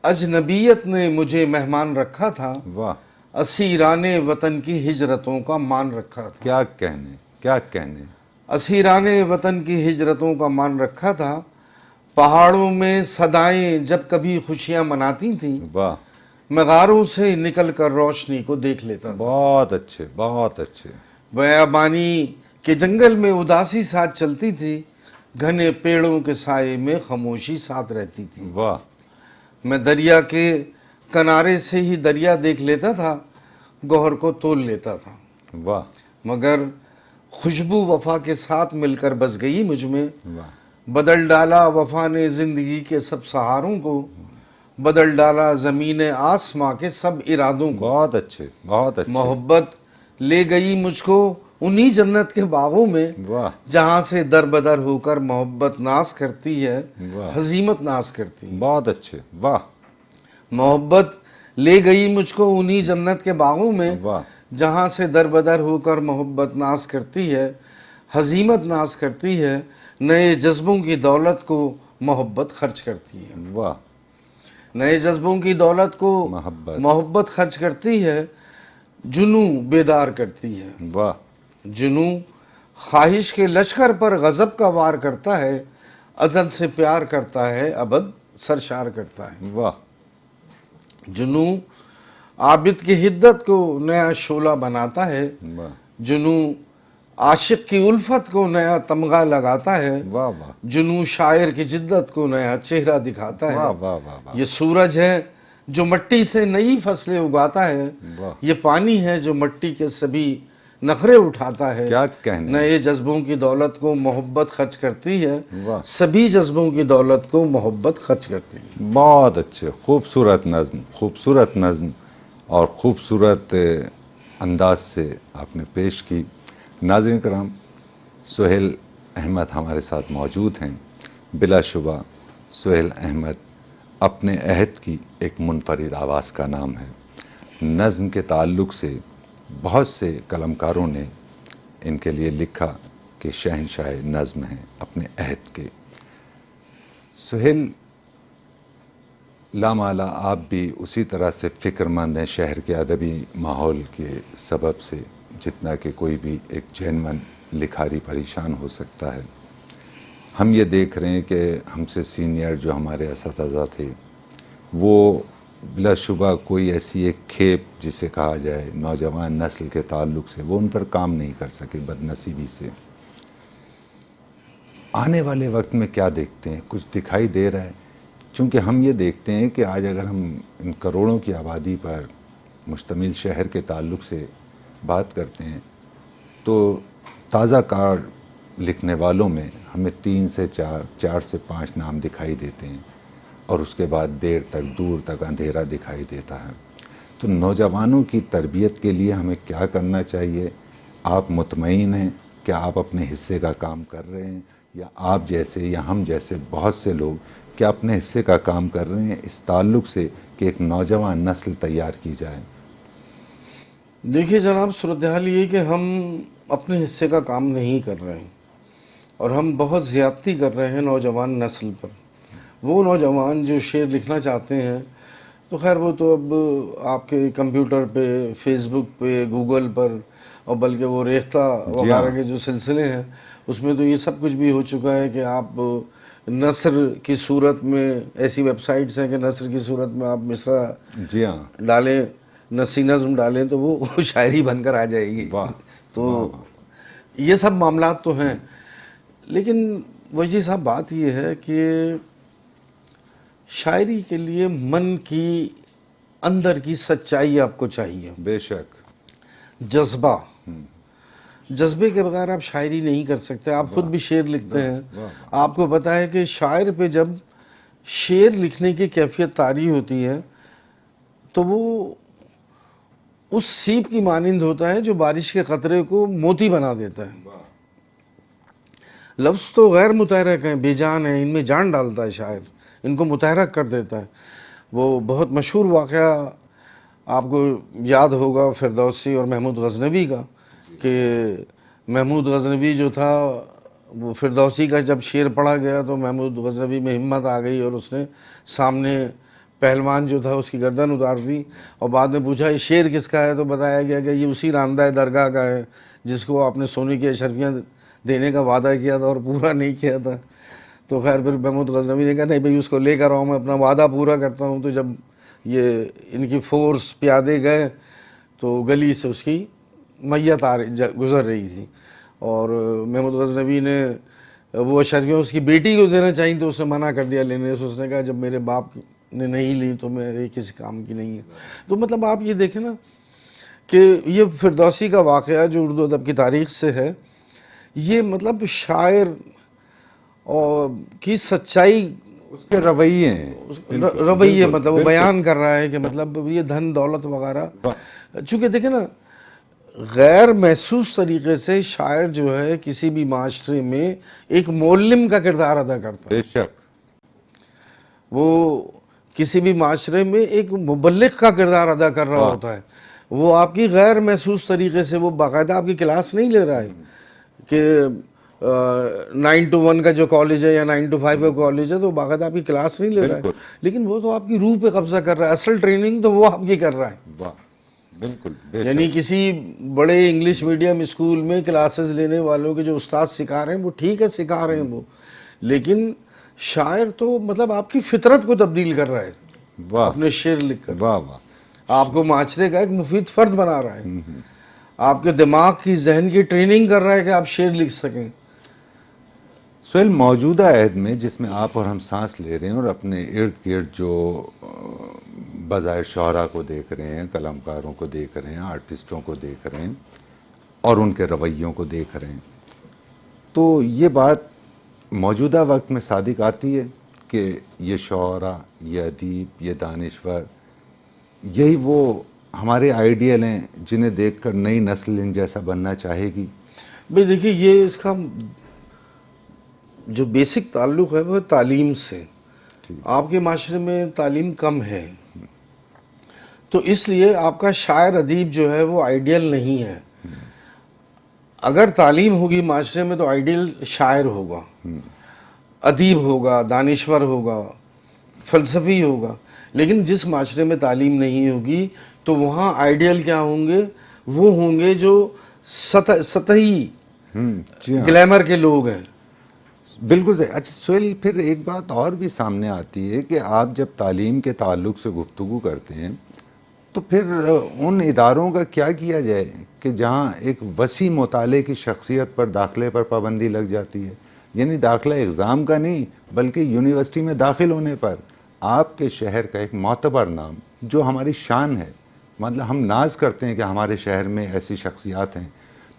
[SPEAKER 2] अजनबीयत ने मुझे मेहमान रखा था।
[SPEAKER 1] वाह।
[SPEAKER 2] असीराने वतन की हिजरतों का मान रखा था।
[SPEAKER 1] क्या कहने, क्या कहने।
[SPEAKER 2] असीराने वतन की हिजरतों का मान रखा था। पहाड़ों में सदाएं जब कभी खुशियां मनाती थीं,
[SPEAKER 1] वाह।
[SPEAKER 2] मैं गारों से निकल कर रोशनी को देख लेता था।
[SPEAKER 1] बहुत अच्छे, बहुत अच्छे।
[SPEAKER 2] बयाबानी के जंगल में उदासी साथ चलती थी, घने पेड़ों के साये में खामोशी साथ रहती थी।
[SPEAKER 1] वाह।
[SPEAKER 2] मैं दरिया के किनारे से ही दरिया देख लेता था, गौहर को तोल लेता था।
[SPEAKER 1] वाह।
[SPEAKER 2] मगर खुशबू वफा के साथ मिलकर बस गई मुझ में।
[SPEAKER 1] वाह।
[SPEAKER 2] बदल डाला वफा ने जिंदगी के सब सहारों को, बदल डाला ज़मीन आसमां के सब इरादों को।
[SPEAKER 1] बहुत अच्छे, बहुत अच्छे।
[SPEAKER 2] मोहब्बत ले गई मुझको उन्हीं जन्नत के बागों में,
[SPEAKER 1] वाह।
[SPEAKER 2] जहां से दर बदर होकर मोहब्बत नाश करती है,
[SPEAKER 1] वाह।
[SPEAKER 2] हजीमत नाश करती है।
[SPEAKER 1] बहुत अच्छे। वाह।
[SPEAKER 2] मोहब्बत ले गई मुझको उन्हीं जन्नत के बागों में,
[SPEAKER 1] वाह।
[SPEAKER 2] जहां से दर बदर होकर मोहब्बत नाश करती है, हजीमत नाश करती है। नए जज्बों की दौलत को मोहब्बत खर्च करती है।
[SPEAKER 1] वाह।
[SPEAKER 2] नए जज्बों की दौलत को मोहब्बत खर्च करती है, जुनू बेदार करती है।
[SPEAKER 1] वाह।
[SPEAKER 2] जुनू ख्वाहिश के लश्कर पर गजब का वार करता है, अजल से प्यार करता है, अबद सरशार करता है।
[SPEAKER 1] वाह।
[SPEAKER 2] जुनू आबिद की हिद्दत को नया शोला बनाता है,
[SPEAKER 1] वाह।
[SPEAKER 2] जुनू आशिक की उल्फत को नया तमगा लगाता है।
[SPEAKER 1] वाह वाह।
[SPEAKER 2] जुनू शायर की जिद्दत को नया चेहरा दिखाता है।
[SPEAKER 1] वाह वाह वाह वाह।
[SPEAKER 2] ये सूरज है जो मट्टी से नई फसलें उगाता है,
[SPEAKER 1] वाह।
[SPEAKER 2] ये पानी है जो मट्टी के सभी नखरे उठाता है।
[SPEAKER 1] क्या कहने।
[SPEAKER 2] नए जज्बों की दौलत को मोहब्बत खर्च करती है,
[SPEAKER 1] वाह।
[SPEAKER 2] सभी जज्बों की दौलत को मोहब्बत खर्च करती है।
[SPEAKER 1] बहुत अच्छे, खूबसूरत नज़्म, खूबसूरत नज़्म और खूबसूरत अंदाज से आपने पेश की। नाज़रीन कराम, सुहेल अहमद हमारे साथ मौजूद हैं। बिलाशुबा सुहेल अहमद अपने अहद की एक मुनफरिद आवाज़ का नाम है। नज़्म के ताल्लुक़ से बहुत से कलमकारों ने इनके लिए लिखा कि शहनशाह नज़्म हैं अपने अहद के। सुहेल, लामाला आप भी उसी तरह से फ़िक्रमंद हैं शहर के अदबी माहौल के सबब से जितना कि कोई भी एक जैनमन लिखारी परेशान हो सकता है। हम ये देख रहे हैं कि हमसे सीनियर जो हमारे असातिज़ा थे वो बिलाशुबा कोई ऐसी एक खेप जिसे कहा जाए नौजवान नस्ल के ताल्लुक़ से वो उन पर काम नहीं कर सके बदनसीबी से। आने वाले वक्त में क्या देखते हैं, कुछ दिखाई दे रहा है? चूँकि हम ये देखते हैं कि आज अगर हम इन करोड़ों की आबादी पर मुश्तमिल शहर के ताल्लुक़ से बात करते हैं तो ताज़ा कार लिखने वालों में हमें 3 से 4 से 5 नाम दिखाई देते हैं और उसके बाद देर तक दूर तक अंधेरा दिखाई देता है। तो नौजवानों की तरबियत के लिए हमें क्या करना चाहिए? आप मुतमईन हैं क्या आप अपने हिस्से का काम कर रहे हैं, या आप जैसे या हम जैसे बहुत से लोग क्या अपने हिस्से का काम कर रहे हैं इस ताल्लुक़ से कि एक नौजवान नस्ल तैयार की जाए?
[SPEAKER 2] देखिए जनाब, सूरत हाल ये कि हम अपने हिस्से का काम नहीं कर रहे हैं और हम बहुत ज़्यादती कर रहे हैं नौजवान नस्ल पर। वो नौजवान जो शेर लिखना चाहते हैं तो खैर वो तो अब आपके कंप्यूटर पे, फेसबुक पे, गूगल पर और बल्कि वो रेख्ता वगैरह के जो सिलसिले हैं उसमें तो ये सब कुछ भी हो चुका है कि आप नस्र की सूरत में, ऐसी वेबसाइट्स हैं कि नस्र की सूरत में आप मिसरा
[SPEAKER 1] जी हाँ
[SPEAKER 2] डालें, नसी नज़्म डालें तो वो शायरी बनकर आ जाएगी। तो ये सब मामला तो हैं, लेकिन वही साहब बात ये है कि शायरी के लिए मन की अंदर की सच्चाई आपको चाहिए,
[SPEAKER 1] बेशक
[SPEAKER 2] जज्बा। जज्बे के बगैर आप शायरी नहीं कर सकते। आप खुद भी शेर लिखते हैं, आपको पता है कि शायर पे जब शेर लिखने की कैफियत तारी होती है तो वो उस सीप की मानिंद होता है जो बारिश के कतरे को मोती बना देता है। लफ्ज़ तो गैर मुतहरक हैं, बेजान हैं, इनमें जान डालता है शायर, इनको मुतहरक कर देता है। वो बहुत मशहूर वाक़या आपको याद होगा फिरदौसी और महमूद गज़नवी का, कि महमूद गज़नवी जो था वो फिरदौसी का जब शेर पढ़ा गया तो महमूद गज़नवी में हिम्मत आ गई और उसने सामने पहलवान जो था उसकी गर्दन उतार दी और बाद में पूछा ये शेर किसका है, तो बताया गया कि ये उसी रांदा दरगाह का है जिसको आपने सोने की अशरफियाँ देने का वादा किया था और पूरा नहीं किया था। तो खैर फिर महमूद गज़नवी ने कहा नहीं भाई उसको लेकर आओ, मैं अपना वादा पूरा करता हूँ। तो जब ये इनकी फ़ोर्स प्यादे गए तो गली से उसकी मैयत गुज़र रही थी और महमूद गज़नवी ने वो अशरफियाँ उसकी बेटी को देना चाहिए तो उसने मना कर दिया लेने से। उसने कहा जब मेरे बाप ने नहीं ली तो मेरे किसी काम की नहीं है। तो मतलब आप ये देखें ना कि ये फिरदौसी का वाक़या जो उर्दू अदब की तारीख़ से है, ये मतलब शायर और की सच्चाई,
[SPEAKER 1] उसके रवैये
[SPEAKER 2] रवैये मतलब वो बयान कर रहा है कि मतलब ये धन दौलत वगैरह। चूँकि देखें ना गैर महसूस तरीके से शायर जो है किसी भी माशरे में एक मोल्लिम का किरदार अदा करता है।
[SPEAKER 1] बेशक
[SPEAKER 2] वो किसी भी माशरे में एक मुबल्लिग का किरदार अदा कर रहा होता है। वो आपकी गैर महसूस तरीके से, वो बाकायदा आपकी क्लास नहीं ले रहा है कि 9 to 1 का जो कॉलेज है या 9 to 5 का कॉलेज है तो बाकायदा आपकी क्लास नहीं ले रहा है, लेकिन वो तो आपकी रूह पे कब्जा कर रहा है। असल ट्रेनिंग तो वो आपकी कर रहा है।
[SPEAKER 1] वाह, बिल्कुल।
[SPEAKER 2] यानी किसी बड़े इंग्लिश मीडियम स्कूल में क्लासेस लेने वालों के जो उस्ताद सिखा रहे हैं वो ठीक है, सिखा रहे हैं वो, लेकिन शायर तो मतलब आपकी फितरत को तब्दील कर रहा है।
[SPEAKER 1] वाह,
[SPEAKER 2] अपने शेर लिखकर
[SPEAKER 1] वाह वाह,
[SPEAKER 2] आपको माशरे का एक मुफीद फर्द बना रहा है, आपके दिमाग की, जहन की ट्रेनिंग कर रहा है कि आप शेर लिख सकें।
[SPEAKER 1] सुहेल, मौजूदा अहद में जिसमें आप और हम सांस ले रहे हैं और अपने इर्द गिर्द जो बज़ाहिर शोहरा को देख रहे हैं, कलाकारों को देख रहे हैं, आर्टिस्टों को देख रहे हैं और उनके रवैयों को देख रहे हैं, तो ये बात मौजूदा वक्त में सादिक आती है कि ये शोहरा, ये अदीब, ये दानिश्वर, यही वो हमारे आइडियल हैं जिन्हें देखकर नई नस्ल इन जैसा बनना चाहेगी।
[SPEAKER 2] भाई देखिए, ये इसका जो बेसिक ताल्लुक़ है वो तालीम से। आपके माशरे में तालीम कम है तो इसलिए आपका शायर अदीब जो है वो आइडियल नहीं है। अगर तालीम होगी माशरे में तो आइडियल शायर होगा, अदीब होगा, दानिश्वर होगा, फ़लसफ़ी होगा। लेकिन जिस माशरे में तालीम नहीं होगी तो वहाँ आइडियल क्या होंगे, वो होंगे जो सतही
[SPEAKER 1] जी हाँ,
[SPEAKER 2] ग्लैमर के लोग हैं।
[SPEAKER 1] बिल्कुल सही। अच्छा सोहेल, फिर एक बात और भी सामने आती है कि आप जब तालीम के ताल्लुक से गुफ्तगू करते हैं तो फिर उन इदारों का क्या किया जाए कि जहाँ एक वसी मुताले की शख्सियत पर दाखिले पर पाबंदी लग जाती है, यानी दाखिला एग्ज़ाम का नहीं बल्कि यूनिवर्सिटी में दाखिल होने पर आपके शहर का एक मोतबर नाम जो हमारी शान है, मतलब हम नाज करते हैं कि हमारे शहर में ऐसी शख्सियात हैं,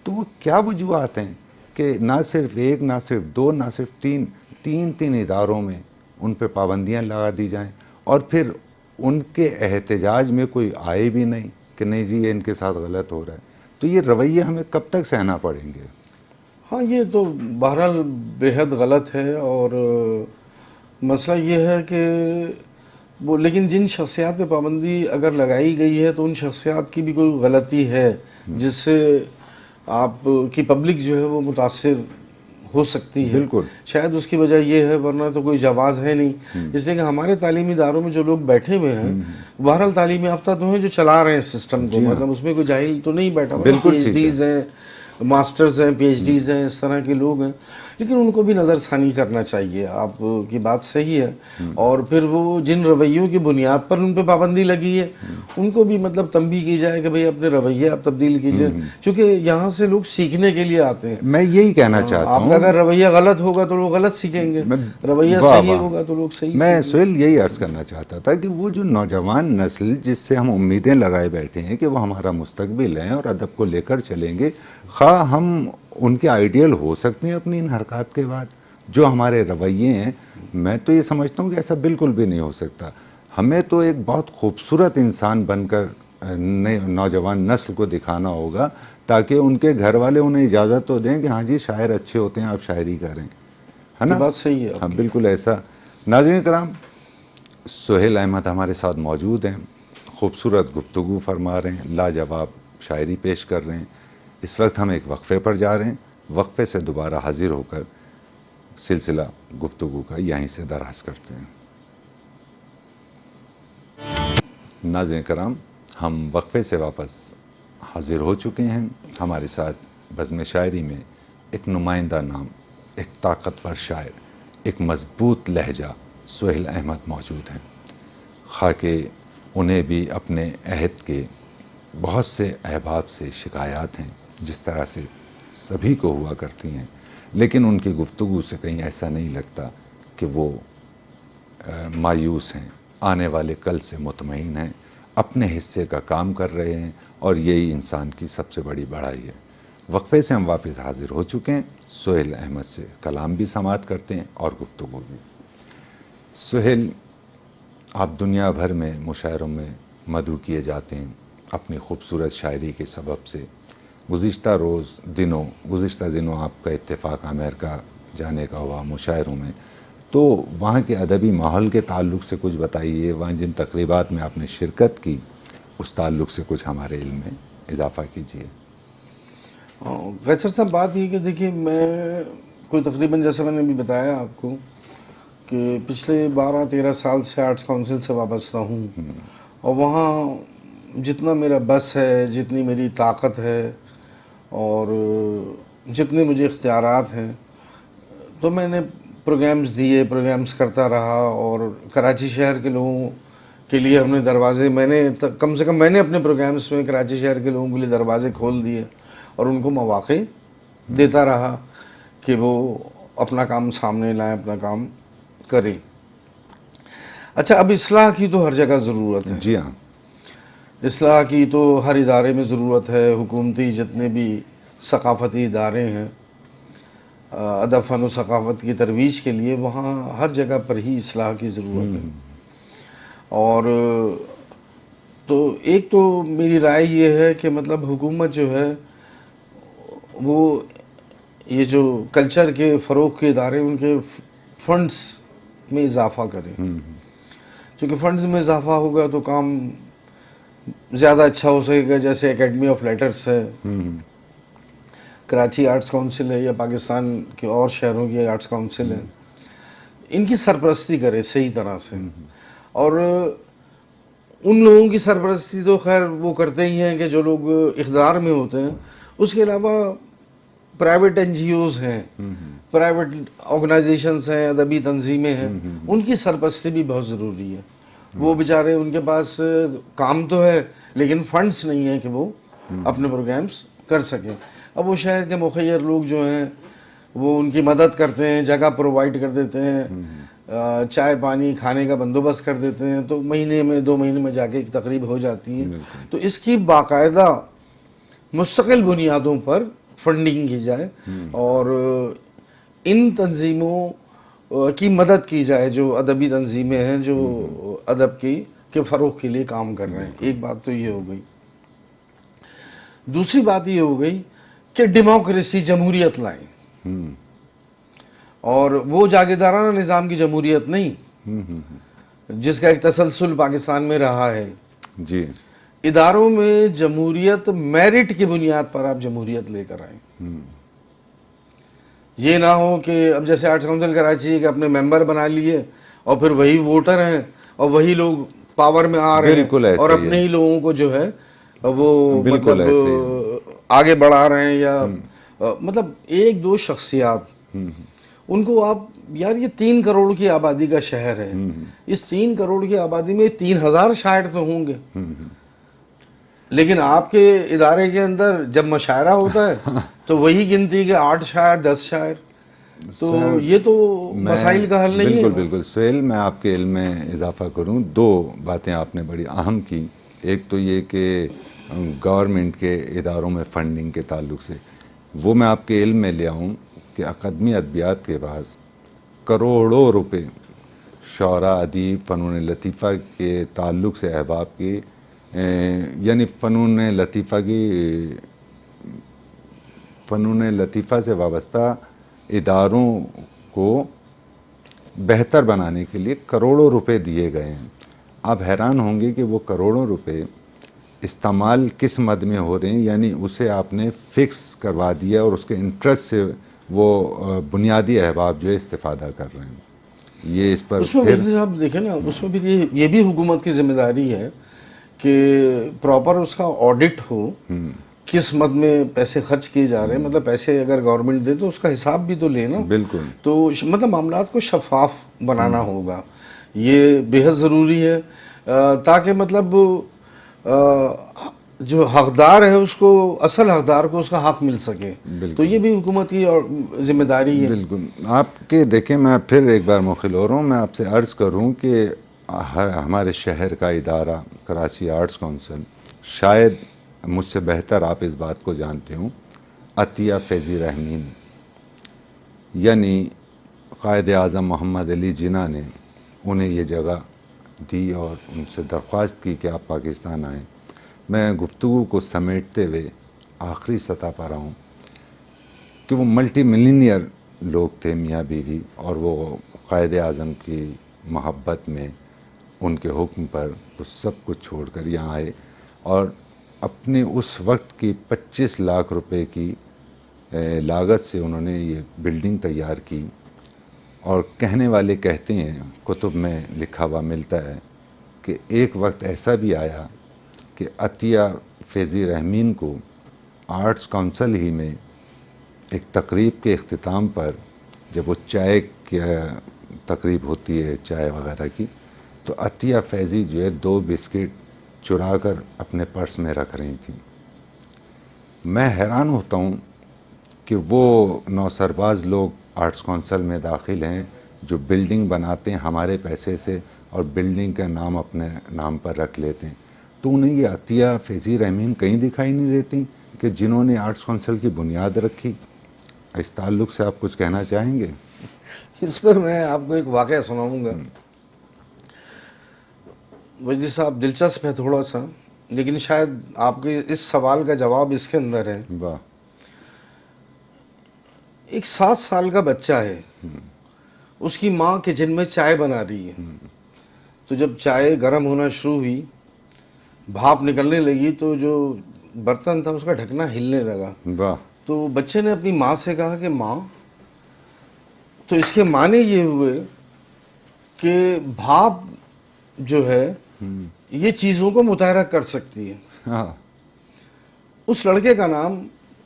[SPEAKER 1] तो वो क्या वजूहत हैं कि ना सिर्फ एक, ना सिर्फ दो, ना सिर्फ तीन इदारों में उन पर पाबंदियाँ लगा दी जाएँ और फिर उनके एहतजाज में कोई आए भी नहीं कि नहीं जी ये इनके साथ गलत हो रहा है। तो ये रवैये हमें कब तक सहना पड़ेंगे?
[SPEAKER 2] हाँ, ये तो बहरहाल बेहद गलत है और मसला ये है कि वो, लेकिन जिन शख्सियात पे पाबंदी अगर लगाई गई है तो उन शख्सियात की भी कोई गलती है जिससे आप की पब्लिक जो है वो मुतासिर हो सकती है।
[SPEAKER 1] बिल्कुल,
[SPEAKER 2] शायद उसकी वजह ये है, वरना तो कोई जवाज़ है नहीं। इसलिए कि हमारे तालीमी इदारों में जो लोग बैठे हुए हैं बहरहाल तालीमी याफ्ता तो हैं जो चला रहे हैं सिस्टम को, मतलब उसमें कोई जाहिल तो नहीं बैठा हुआ। PhDs हैं, मास्टर्स हैं, PhDs हैं, इस तरह के लोग हैं, लेकिन उनको भी नज़रसानी करना चाहिए। आपकी बात सही है। और फिर वो जिन रवैयों की बुनियाद पर उन पर पाबंदी लगी है उनको भी मतलब तंबीह की जाए कि भाई अपने रवैये आप तब्दील कीजिए, क्योंकि यहाँ से लोग सीखने के लिए आते हैं।
[SPEAKER 1] मैं यही कहना चाहता हूँ,
[SPEAKER 2] आपका अगर रवैया गलत होगा तो लोग गलत सीखेंगे, रवैया सही होगा तो लोग सही।
[SPEAKER 1] मैं सोहेल यही अर्ज करना चाहता था कि वो जो नौजवान नस्ल जिससे हम उम्मीदें लगाए बैठे हैं कि वो हमारा मुस्तकबिल है और अदब को लेकर चलेंगे, खा हम उनके आइडियल हो सकते हैं अपनी इन हरकत के बाद, जो हमारे रवैये हैं मैं तो ये समझता हूँ कि ऐसा बिल्कुल भी नहीं हो सकता। हमें तो एक बहुत खूबसूरत इंसान बनकर नौजवान नस्ल को दिखाना होगा ताकि उनके घर वाले उन्हें इजाज़त तो दें कि हाँ जी शायर अच्छे होते हैं, आप शायरी करें, है ना?
[SPEAKER 2] बात सही है।
[SPEAKER 1] हाँ बिल्कुल ऐसा। नाज़रीन कराम, सोहेल अहमद हमारे साथ मौजूद हैं, खूबसूरत गुफ्तगू फरमा रहे हैं, लाजवाब शायरी पेश कर रहे हैं। इस वक्त हम एक वक्फ़े पर जा रहे हैं, वक्फ़े से दोबारा हाजिर होकर सिलसिला गुफ्तगू का यहीं से दराज करते हैं। नाज़रीन कराम, हम वक्फ़े से वापस हाजिर हो चुके हैं। हमारे साथ बज़्म शायरी में एक नुमाइंदा नाम, एक ताकतवर शायर, एक मज़बूत लहजा सोहेल अहमद मौजूद हैं। खाके उन्हें भी अपने अहद के बहुत से अहबाब से शिकायत हैं, जिस तरह से सभी को हुआ करती हैं, लेकिन उनकी गुफ्तगू से कहीं ऐसा नहीं लगता कि वो मायूस हैं। आने वाले कल से मुतमईन हैं, अपने हिस्से का काम कर रहे हैं और यही इंसान की सबसे बड़ी बड़ाई है। वक्फ़े से हम वापस हाजिर हो चुके हैं। सोहेल अहमद से कलाम भी समाअत करते हैं और गुफ्तगू भी। सोहेल, आप दुनिया भर में मुशायरों में मदहू किए जाते हैं अपनी खूबसूरत शायरी के सबब से। गुज़िश्ता दिनों आपका इत्तेफ़ाक अमेरिका जाने का हुआ मुशायरों में, तो वहाँ के अदबी माहौल के ताल्लुक़ से कुछ बताइए। वहाँ जिन तकरीबात में आपने शिरकत की उस ताल्लुक़ से कुछ हमारे इल्म में इजाफ़ा कीजिए।
[SPEAKER 2] वैसे साहब बात ये कि देखिए, मैं कोई तकरीबन जैसे मैंने अभी बताया आपको कि पिछले 12-13 साल से आर्ट्स काउंसिल से वाबस्ता हूँ, और वहाँ जितना मेरा बस है, जितनी मेरी ताकत है और जितने मुझे इख्तियारात हैं, तो मैंने प्रोग्राम्स करता रहा। और कराची शहर के लोगों के लिए हमने दरवाज़े, कम से कम मैंने अपने प्रोग्राम्स में कराची शहर के लोगों के लिए दरवाज़े खोल दिए और उनको मौक़े देता रहा कि वो अपना काम सामने लाएं, अपना काम करें। अच्छा, अब इस्लाह की तो हर जगह ज़रूरत है।
[SPEAKER 1] जी हाँ,
[SPEAKER 2] इस्लाह की तो हर इदारे में ज़रूरत है। हुकूमती जितने भी सकाफ़ती इदारे हैं, अदब फ़न व सकाफ़त की तरवीज के लिए, वहाँ हर जगह पर ही इस्लाह की ज़रूरत है। और तो एक तो मेरी राय ये है कि मतलब हुकूमत जो है वो ये जो कल्चर के फ़रोग़ के इदारे, उनके फ़ंड्स में इजाफ़ा करें, क्योंकि फ़ंड्स में इजाफ़ा होगा तो काम ज़्यादा अच्छा हो सकेगा। जैसे एकेडमी ऑफ लेटर्स है, कराची आर्ट्स काउंसिल है, या पाकिस्तान के और शहरों की आर्ट्स काउंसिल है, इनकी सरपरस्ती करे सही तरह से। और उन लोगों की सरपरस्ती तो खैर वो करते ही हैं कि जो लोग इक़्तिदार में होते हैं। उसके अलावा प्राइवेट एनजीओज हैं, प्राइवेट ऑर्गेनाइजेशंस हैं, अदबी तंजीमें हैं, उनकी सरपरस्ती भी बहुत ज़रूरी है। वो बेचारे, उनके पास काम तो है लेकिन फंड्स नहीं है कि वो अपने प्रोग्राम्स कर सकें। अब वो शहर के मुखियर लोग जो हैं वो उनकी मदद करते हैं, जगह प्रोवाइड कर देते हैं, चाय पानी खाने का बंदोबस्त कर देते हैं, तो महीने में 2 महीने में जाके एक तकरीब हो जाती है। तो इसकी बाकायदा मुस्तकिल बुनियादों पर फंडिंग की जाए और इन तंजीमों की मदद की जाए जो अदबी तंजीमें हैं, जो अदब के फ़रोग़ के लिए काम कर रहे हैं। एक बात तो ये हो गई। दूसरी बात ये हो गई कि डेमोक्रेसी, जमहूरियत लाएं, और वो जागीरदाराना निज़ाम की जमहूरियत नहीं जिसका एक तसलसल पाकिस्तान में रहा है
[SPEAKER 1] जी।
[SPEAKER 2] इदारों में जमहूरियत मेरिट की बुनियाद पर आप जमहूरियत लेकर आए। ये ना हो कि अब जैसे आर्ट्स काउंसिल कराची के अपने मेंबर बना लिए और फिर वही वोटर हैं और वही लोग पावर में आ रहे हैं और अपने ही लोगों को जो है वो मतलब आगे बढ़ा रहे हैं, या मतलब एक दो शख्सियात, उनको आप, यार ये 3 करोड़ की आबादी का शहर है, इस 3 करोड़ की आबादी में 3000 शायर तो होंगे, लेकिन आपके इदारे के अंदर जब मशायरा होता है तो वही गिनती के 8 शायर 10 शायर, तो ये तो मसाइल का हल नहीं है।
[SPEAKER 1] बिल्कुल बिल्कुल सुहेल, मैं आपके इल्म में इजाफा करूं। 2 बातें आपने बड़ी अहम की। एक तो ये कि गवर्नमेंट के इदारों में फंडिंग के ताल्लुक से, वो मैं आपके इल्म में ले आऊँ कि अकादमी अदबियात के पास करोड़ों रुपए शौरा, अदीब, फ़नून लतीफ़ा के ताल्लुक से अहबाब की, यानी फ़नून लतीफ़ा से वाबस्ता इदारों को बेहतर बनाने के लिए करोड़ों रुपए दिए गए हैं। आप हैरान होंगे कि वो करोड़ों रुपए इस्तेमाल किस मद में हो रहे हैं, यानी उसे आपने फ़िक्स करवा दिया और उसके इंटरेस्ट से वो बुनियादी अहबाब जो है इस्तेफ़ादा कर रहे हैं। ये इस पर
[SPEAKER 2] उसमें फिर आप देखें ना, उसमें भी ये भी हुकूमत की जिम्मेदारी है कि प्रॉपर उसका ऑडिट हो, किस मद में पैसे खर्च किए जा रहे हैं। मतलब पैसे अगर गवर्नमेंट दे तो उसका हिसाब भी तो लेना।
[SPEAKER 1] बिल्कुल।
[SPEAKER 2] तो मतलब मामलात को शफाफ बनाना होगा, ये बेहद ज़रूरी है, ताकि मतलब जो हकदार है उसको, असल हकदार को उसका हक मिल सके। तो ये भी हुकूमत की जिम्मेदारी है।
[SPEAKER 1] बिल्कुल। आपके देखें, मैं फिर एक बार मुखिल हो रहा हूँ, मैं आपसे अर्ज़ करूँ कि हमारे शहर का इदारा कराची आर्ट्स काउंसिल, शायद मुझसे बेहतर आप इस बात को जानते हो, अतिया फैज़ी रहमीन यानी क़ायद आज़म मोहम्मद अली जिन्ना ने उन्हें ये जगह दी और उनसे दरख्वास्त की कि आप पाकिस्तान आएँ। मैं गुफ्तगू को समेटते हुए आखिरी सतह पर आऊँ कि वो मल्टी मिलीनियर लोग थे, मियाँ बीवी, और वो क़ायद आज़म की मोहब्बत में, उनके हुक्म पर वो सब कुछ छोड़कर यहाँ आए और अपने उस वक्त की 25 लाख रुपए की लागत से उन्होंने ये बिल्डिंग तैयार की। और कहने वाले कहते हैं, कुतुब में लिखा हुआ मिलता है कि एक वक्त ऐसा भी आया कि अतिया फैज़ी रहमीन को आर्ट्स काउंसिल ही में एक तकरीब के इख्तिताम पर, जब वो चाय की तकरीब होती है चाय वगैरह की, तो अतिया फैज़ी जो है 2 बिस्किट चुरा कर अपने पर्स में रख रही थी। मैं हैरान होता हूँ कि वो नौसरबाज लोग आर्ट्स काउंसिल में दाखिल हैं जो बिल्डिंग बनाते हैं हमारे पैसे से और बिल्डिंग का नाम अपने नाम पर रख लेते हैं। तो उन्हें ये अतिया फैज़ी रहमीन कहीं दिखाई नहीं देती कि जिन्होंने आर्ट्स काउंसिल की बुनियाद रखी। इस ताल्लुक़ से आप कुछ कहना चाहेंगे?
[SPEAKER 2] इस पर मैं आपको एक वाक़या सुनाऊंगा। वजी साहब, दिलचस्प है थोड़ा सा, लेकिन शायद आपके इस सवाल का जवाब इसके अंदर है।
[SPEAKER 1] वाह।
[SPEAKER 2] एक 7 साल का बच्चा है, उसकी माँ किचन में चाय बना रही है। तो जब चाय गर्म होना शुरू हुई, भाप निकलने लगी, तो जो बर्तन था उसका ढकना हिलने लगा।
[SPEAKER 1] वाह।
[SPEAKER 2] तो बच्चे ने अपनी माँ से कहा कि माँ, तो इसके माने ये हुए कि भाप जो है ये चीज़ों को मुतहरक कर सकती है।
[SPEAKER 1] हाँ,
[SPEAKER 2] उस लड़के का नाम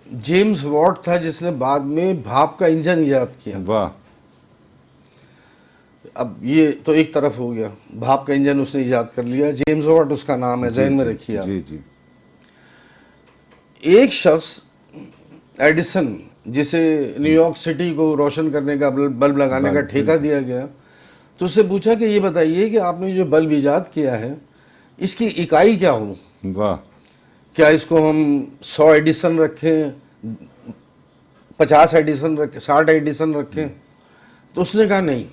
[SPEAKER 2] जेम्स वॉट था, जिसने बाद में भाप का इंजन ईजाद किया।
[SPEAKER 1] वाह।
[SPEAKER 2] अब ये तो एक तरफ हो गया, भाप का इंजन उसने ईजाद कर लिया, जेम्स वॉट उसका नाम है, ज़हन में रखिए आप।
[SPEAKER 1] जी जी।
[SPEAKER 2] एक शख्स एडिसन, जिसे न्यूयॉर्क सिटी को रोशन करने का बल्ब लगाने का ठेका दिया गया, तो उससे पूछा कि ये बताइए कि आपने जो बल्ब ईजाद किया है इसकी इकाई क्या हो।
[SPEAKER 1] वाह।
[SPEAKER 2] क्या इसको हम 100 एडिसन रखें, 50 एडिसन रखें, 60 एडिसन रखें? तो उसने कहा नहीं,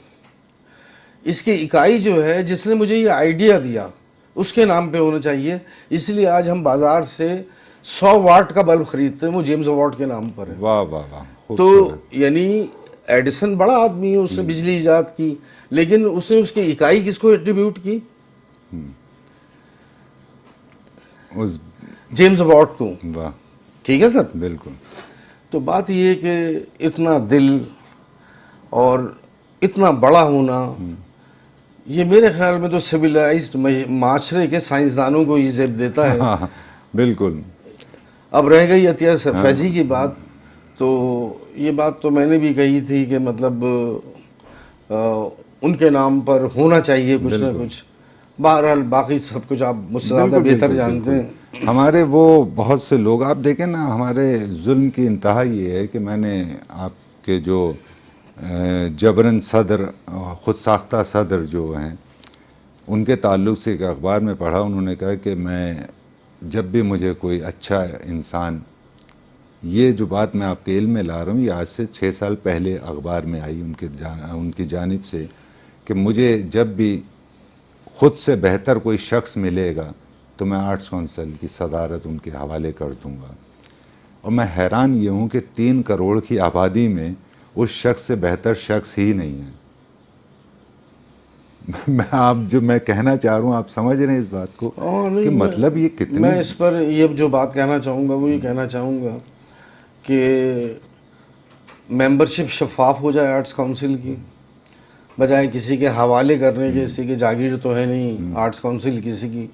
[SPEAKER 2] इसकी इकाई जो है, जिसने मुझे ये आइडिया दिया उसके नाम पे होना चाहिए। इसलिए आज हम बाजार से 100 वाट का बल्ब खरीदते हैं, वो जेम्स वॉट के नाम पर है।
[SPEAKER 1] वाह वाह वाह।
[SPEAKER 2] तो यानी एडिसन बड़ा आदमी है, उसने बिजली ईजाद की, लेकिन उसने उसकी इकाई किसको एट्रीब्यूट की?
[SPEAKER 1] उस
[SPEAKER 2] जेम्स वॉट को।
[SPEAKER 1] वाह।
[SPEAKER 2] ठीक है सर,
[SPEAKER 1] बिल्कुल।
[SPEAKER 2] तो बात ये है कि इतना दिल और इतना बड़ा होना, ये मेरे ख्याल में तो सिविलाइज्ड माशरे के साइंसदानों को ये ज़ेब देता है।
[SPEAKER 1] हाँ, बिल्कुल।
[SPEAKER 2] अब रह गई अतिया फैजी की बात, तो ये बात तो मैंने भी कही थी कि मतलब उनके नाम पर होना चाहिए कुछ ना कुछ। बहरहाल बाकी सब कुछ आप मुझसे ज़्यादा बेहतर जानते हैं।
[SPEAKER 1] हमारे वो बहुत से लोग, आप देखें ना, हमारे जुल्म की इंतहा ये है कि मैंने आपके जो जबरन सदर, ख़ुद साख्ता सदर जो हैं, उनके ताल्लुक़ से एक अखबार में पढ़ा, उन्होंने कहा कि मैं जब भी मुझे कोई अच्छा इंसान, ये जो बात मैं आपके इल्म में ला रहा हूँ, ये आज से 6 साल पहले अखबार में आई उनकी जानिब से, कि मुझे जब भी ख़ुद से बेहतर कोई शख्स मिलेगा तो मैं आर्ट्स काउंसिल की सदारत उनके हवाले कर दूँगा। और मैं हैरान ये हूँ कि 3 करोड़ की आबादी में उस शख्स से बेहतर शख्स ही नहीं है। मैं कहना चाह रहा हूँ, आप समझ रहे हैं इस बात को कि मतलब ये कितनी।
[SPEAKER 2] मैं इस पर ये जो बात कहना चाहूँगा वो ये कहना चाहूँगा कि मेंबरशिप शफाफ हो जाए आर्ट्स काउंसिल की, बजाय किसी के हवाले करने के। किसी की जागीर तो है नहीं आर्ट्स काउंसिल, किसी की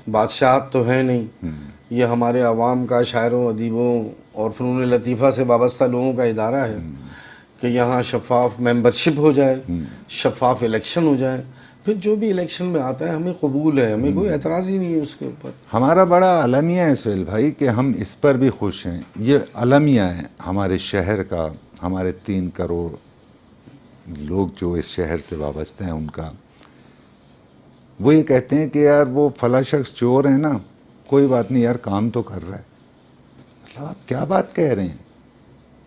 [SPEAKER 2] बादशाहत तो है नहीं। ये हमारे अवाम का, शायरों, अदीबों और फ़नून लतीफ़ा से वाबस्ता लोगों का इदारा है कि यहाँ शफाफ मेंबरशिप हो जाए, शफाफ इलेक्शन हो जाए, फिर जो भी इलेक्शन में आता है हमें कबूल है, हमें कोई एतराज़ ही नहीं है उसके ऊपर।
[SPEAKER 1] हमारा बड़ा अलमिया है सुहेल भाई कि हम इस पर भी खुश हैं। ये अलमिया है हमारे शहर का, हमारे 3 करोड़ लोग जो इस शहर से वाबस्ते हैं उनका। वो ये कहते हैं कि यार वो फला शख्स चोर है ना, कोई बात नहीं यार, काम तो कर रहा है। मतलब आप क्या बात कह रहे हैं?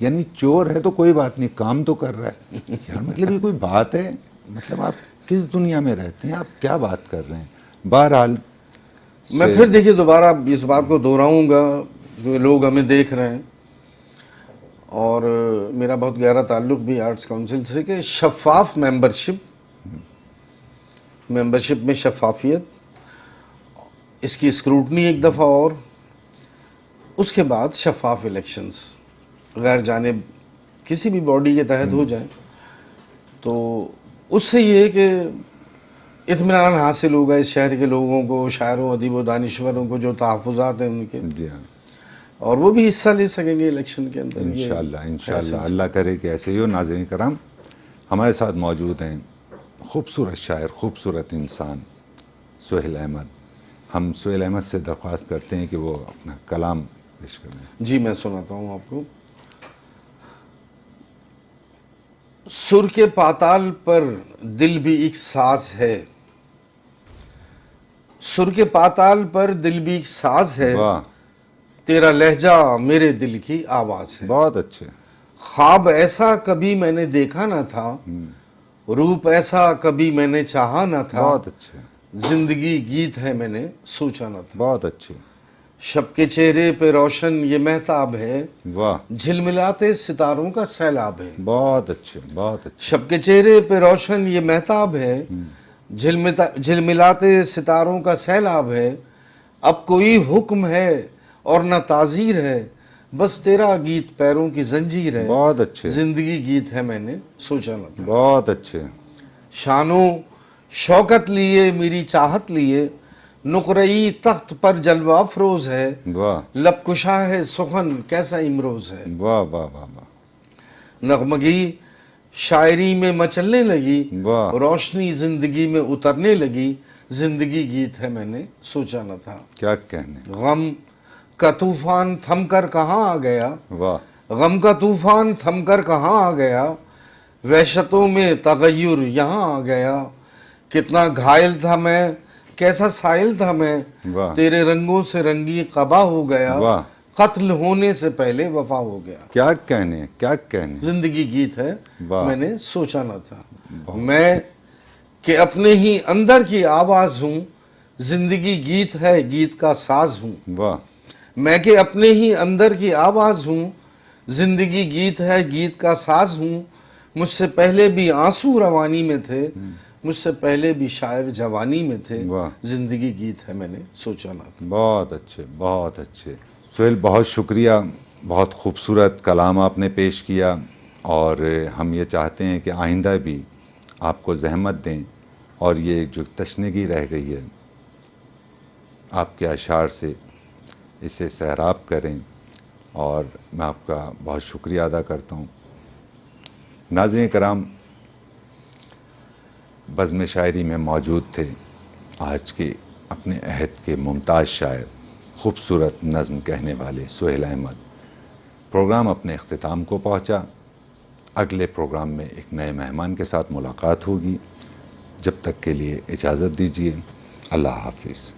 [SPEAKER 1] यानी चोर है तो कोई बात नहीं, काम तो कर रहा है। यार मतलब ये कोई बात है? मतलब आप किस दुनिया में रहते हैं? आप क्या बात कर रहे हैं? बहरहाल
[SPEAKER 2] मैं फिर देखिए दोबारा इस बात को दोहराऊंगा, जो लोग हमें देख रहे हैं, और मेरा बहुत गहरा ताल्लुक भी आर्ट्स काउंसिल से, कि शफाफ मेंबरशिप में शफाफियत, इसकी स्क्रूटनी एक दफ़ा, और उसके बाद शफाफ इलेक्शंस गैर जानिब किसी भी बॉडी के तहत हो जाए, तो उससे ये है कि इत्मीनान हासिल होगा इस शहर के लोगों को, शायरों, अदीबों, दानिश्वरों को जो तहफ़्फ़ुज़ात हैं उनके।
[SPEAKER 1] जी हाँ, और
[SPEAKER 2] वो भी हिस्सा ले सकेंगे इलेक्शन के अंदर
[SPEAKER 1] इंशाअल्लाह। अल्लाह करे कि ऐसे ही हो। नाज़रीन कराम, हमारे साथ मौजूद हैं खूबसूरत शायर, खूबसूरत इंसान सुहेल अहमद। हम सुहेल अहमद से दरख्वास्त करते हैं कि वो अपना कलाम पेश करें।
[SPEAKER 2] जी, मैं सुनाता हूँ आपको। सुर के पाताल पर दिल भी एक साज है, सुर के पाताल पर दिल भी एक साज है,
[SPEAKER 1] वाह,
[SPEAKER 2] तेरा लहजा मेरे दिल की आवाज है।
[SPEAKER 1] बहुत अच्छे।
[SPEAKER 2] ख्वाब ऐसा कभी मैंने देखा ना था, रूप ऐसा कभी मैंने चाहा ना था,
[SPEAKER 1] बहुत अच्छे।
[SPEAKER 2] जिंदगी गीत है मैंने सोचा ना था।
[SPEAKER 1] बहुत अच्छे।
[SPEAKER 2] शब के चेहरे पे रोशन ये महताब है,
[SPEAKER 1] वाह,
[SPEAKER 2] झिलमिलाते सितारों का सैलाब है।
[SPEAKER 1] बहुत अच्छे, बहुत अच्छे।
[SPEAKER 2] शब के चेहरे पे रोशन ये महताब है, झिलमिलाते सितारों का सैलाब है। अब कोई हुक्म है और न ताजीर है, बस तेरा गीत पैरों की जंजीर है।
[SPEAKER 1] बहुत अच्छे।
[SPEAKER 2] जिंदगी गीत है मैंने सोचा न था।
[SPEAKER 1] बहुत अच्छे।
[SPEAKER 2] शानो शौकत लिए मेरी चाहत लिए, नुकरई तख्त पर जलवा अफरोज है,
[SPEAKER 1] वाह
[SPEAKER 2] लब कुशा है सुखन कैसा इमरोज है।
[SPEAKER 1] वाह वाह वाह वाह
[SPEAKER 2] नगमगी शायरी में मचलने लगी,
[SPEAKER 1] वाह।
[SPEAKER 2] रोशनी जिंदगी में उतरने लगी, जिंदगी गीत है मैंने सोचा न था।
[SPEAKER 1] क्या कहने,
[SPEAKER 2] गम का तूफान थमकर कहाँ आ गया,
[SPEAKER 1] वाह
[SPEAKER 2] गम का तूफान थमकर कहाँ आ गया, वहशतों में तगय्युर यहाँ आ गया। कितना घायल था मैं, कैसा साइल था मैं,
[SPEAKER 1] वाह
[SPEAKER 2] तेरे रंगों से रंगी कबा हो गया,
[SPEAKER 1] वाह।
[SPEAKER 2] कत्ल होने से पहले वफा हो गया।
[SPEAKER 1] क्या कहने, क्या कहने,
[SPEAKER 2] जिंदगी गीत है
[SPEAKER 1] वाह।
[SPEAKER 2] मैंने सोचा न था। मैं कि अपने ही अंदर की आवाज हूँ, जिंदगी गीत है गीत का साज हूँ।
[SPEAKER 1] वाह
[SPEAKER 2] मैं कि अपने ही अंदर की आवाज हूँ, जिंदगी गीत है गीत का साज हूँ। मुझसे पहले भी आंसू रवानी में थे, मुझसे पहले भी शायर जवानी में थे।
[SPEAKER 1] वाह।
[SPEAKER 2] जिंदगी गीत है मैंने सोचा ना था।
[SPEAKER 1] बहुत अच्छे, बहुत अच्छे। सुहेल, बहुत शुक्रिया, बहुत खूबसूरत कलाम आपने पेश किया, और हम ये चाहते हैं कि आइंदा भी आपको ज़हमत दें और ये जो तशनगी रह गई है आपके अशार से इसे सैराब करें, और मैं आपका बहुत शुक्रिया अदा करता हूँ। नाज़रीन कराम, बज़्म शायरी में मौजूद थे आज के अपने अहद के मुमताज़ शायर, खूबसूरत नज़्म कहने वाले सुहेल अहमद। प्रोग्राम अपने इख्तिताम को पहुँचा। अगले प्रोग्राम में एक नए मेहमान के साथ मुलाकात होगी। जब तक के लिए इजाज़त दीजिए। अल्लाह हाफ़िज़।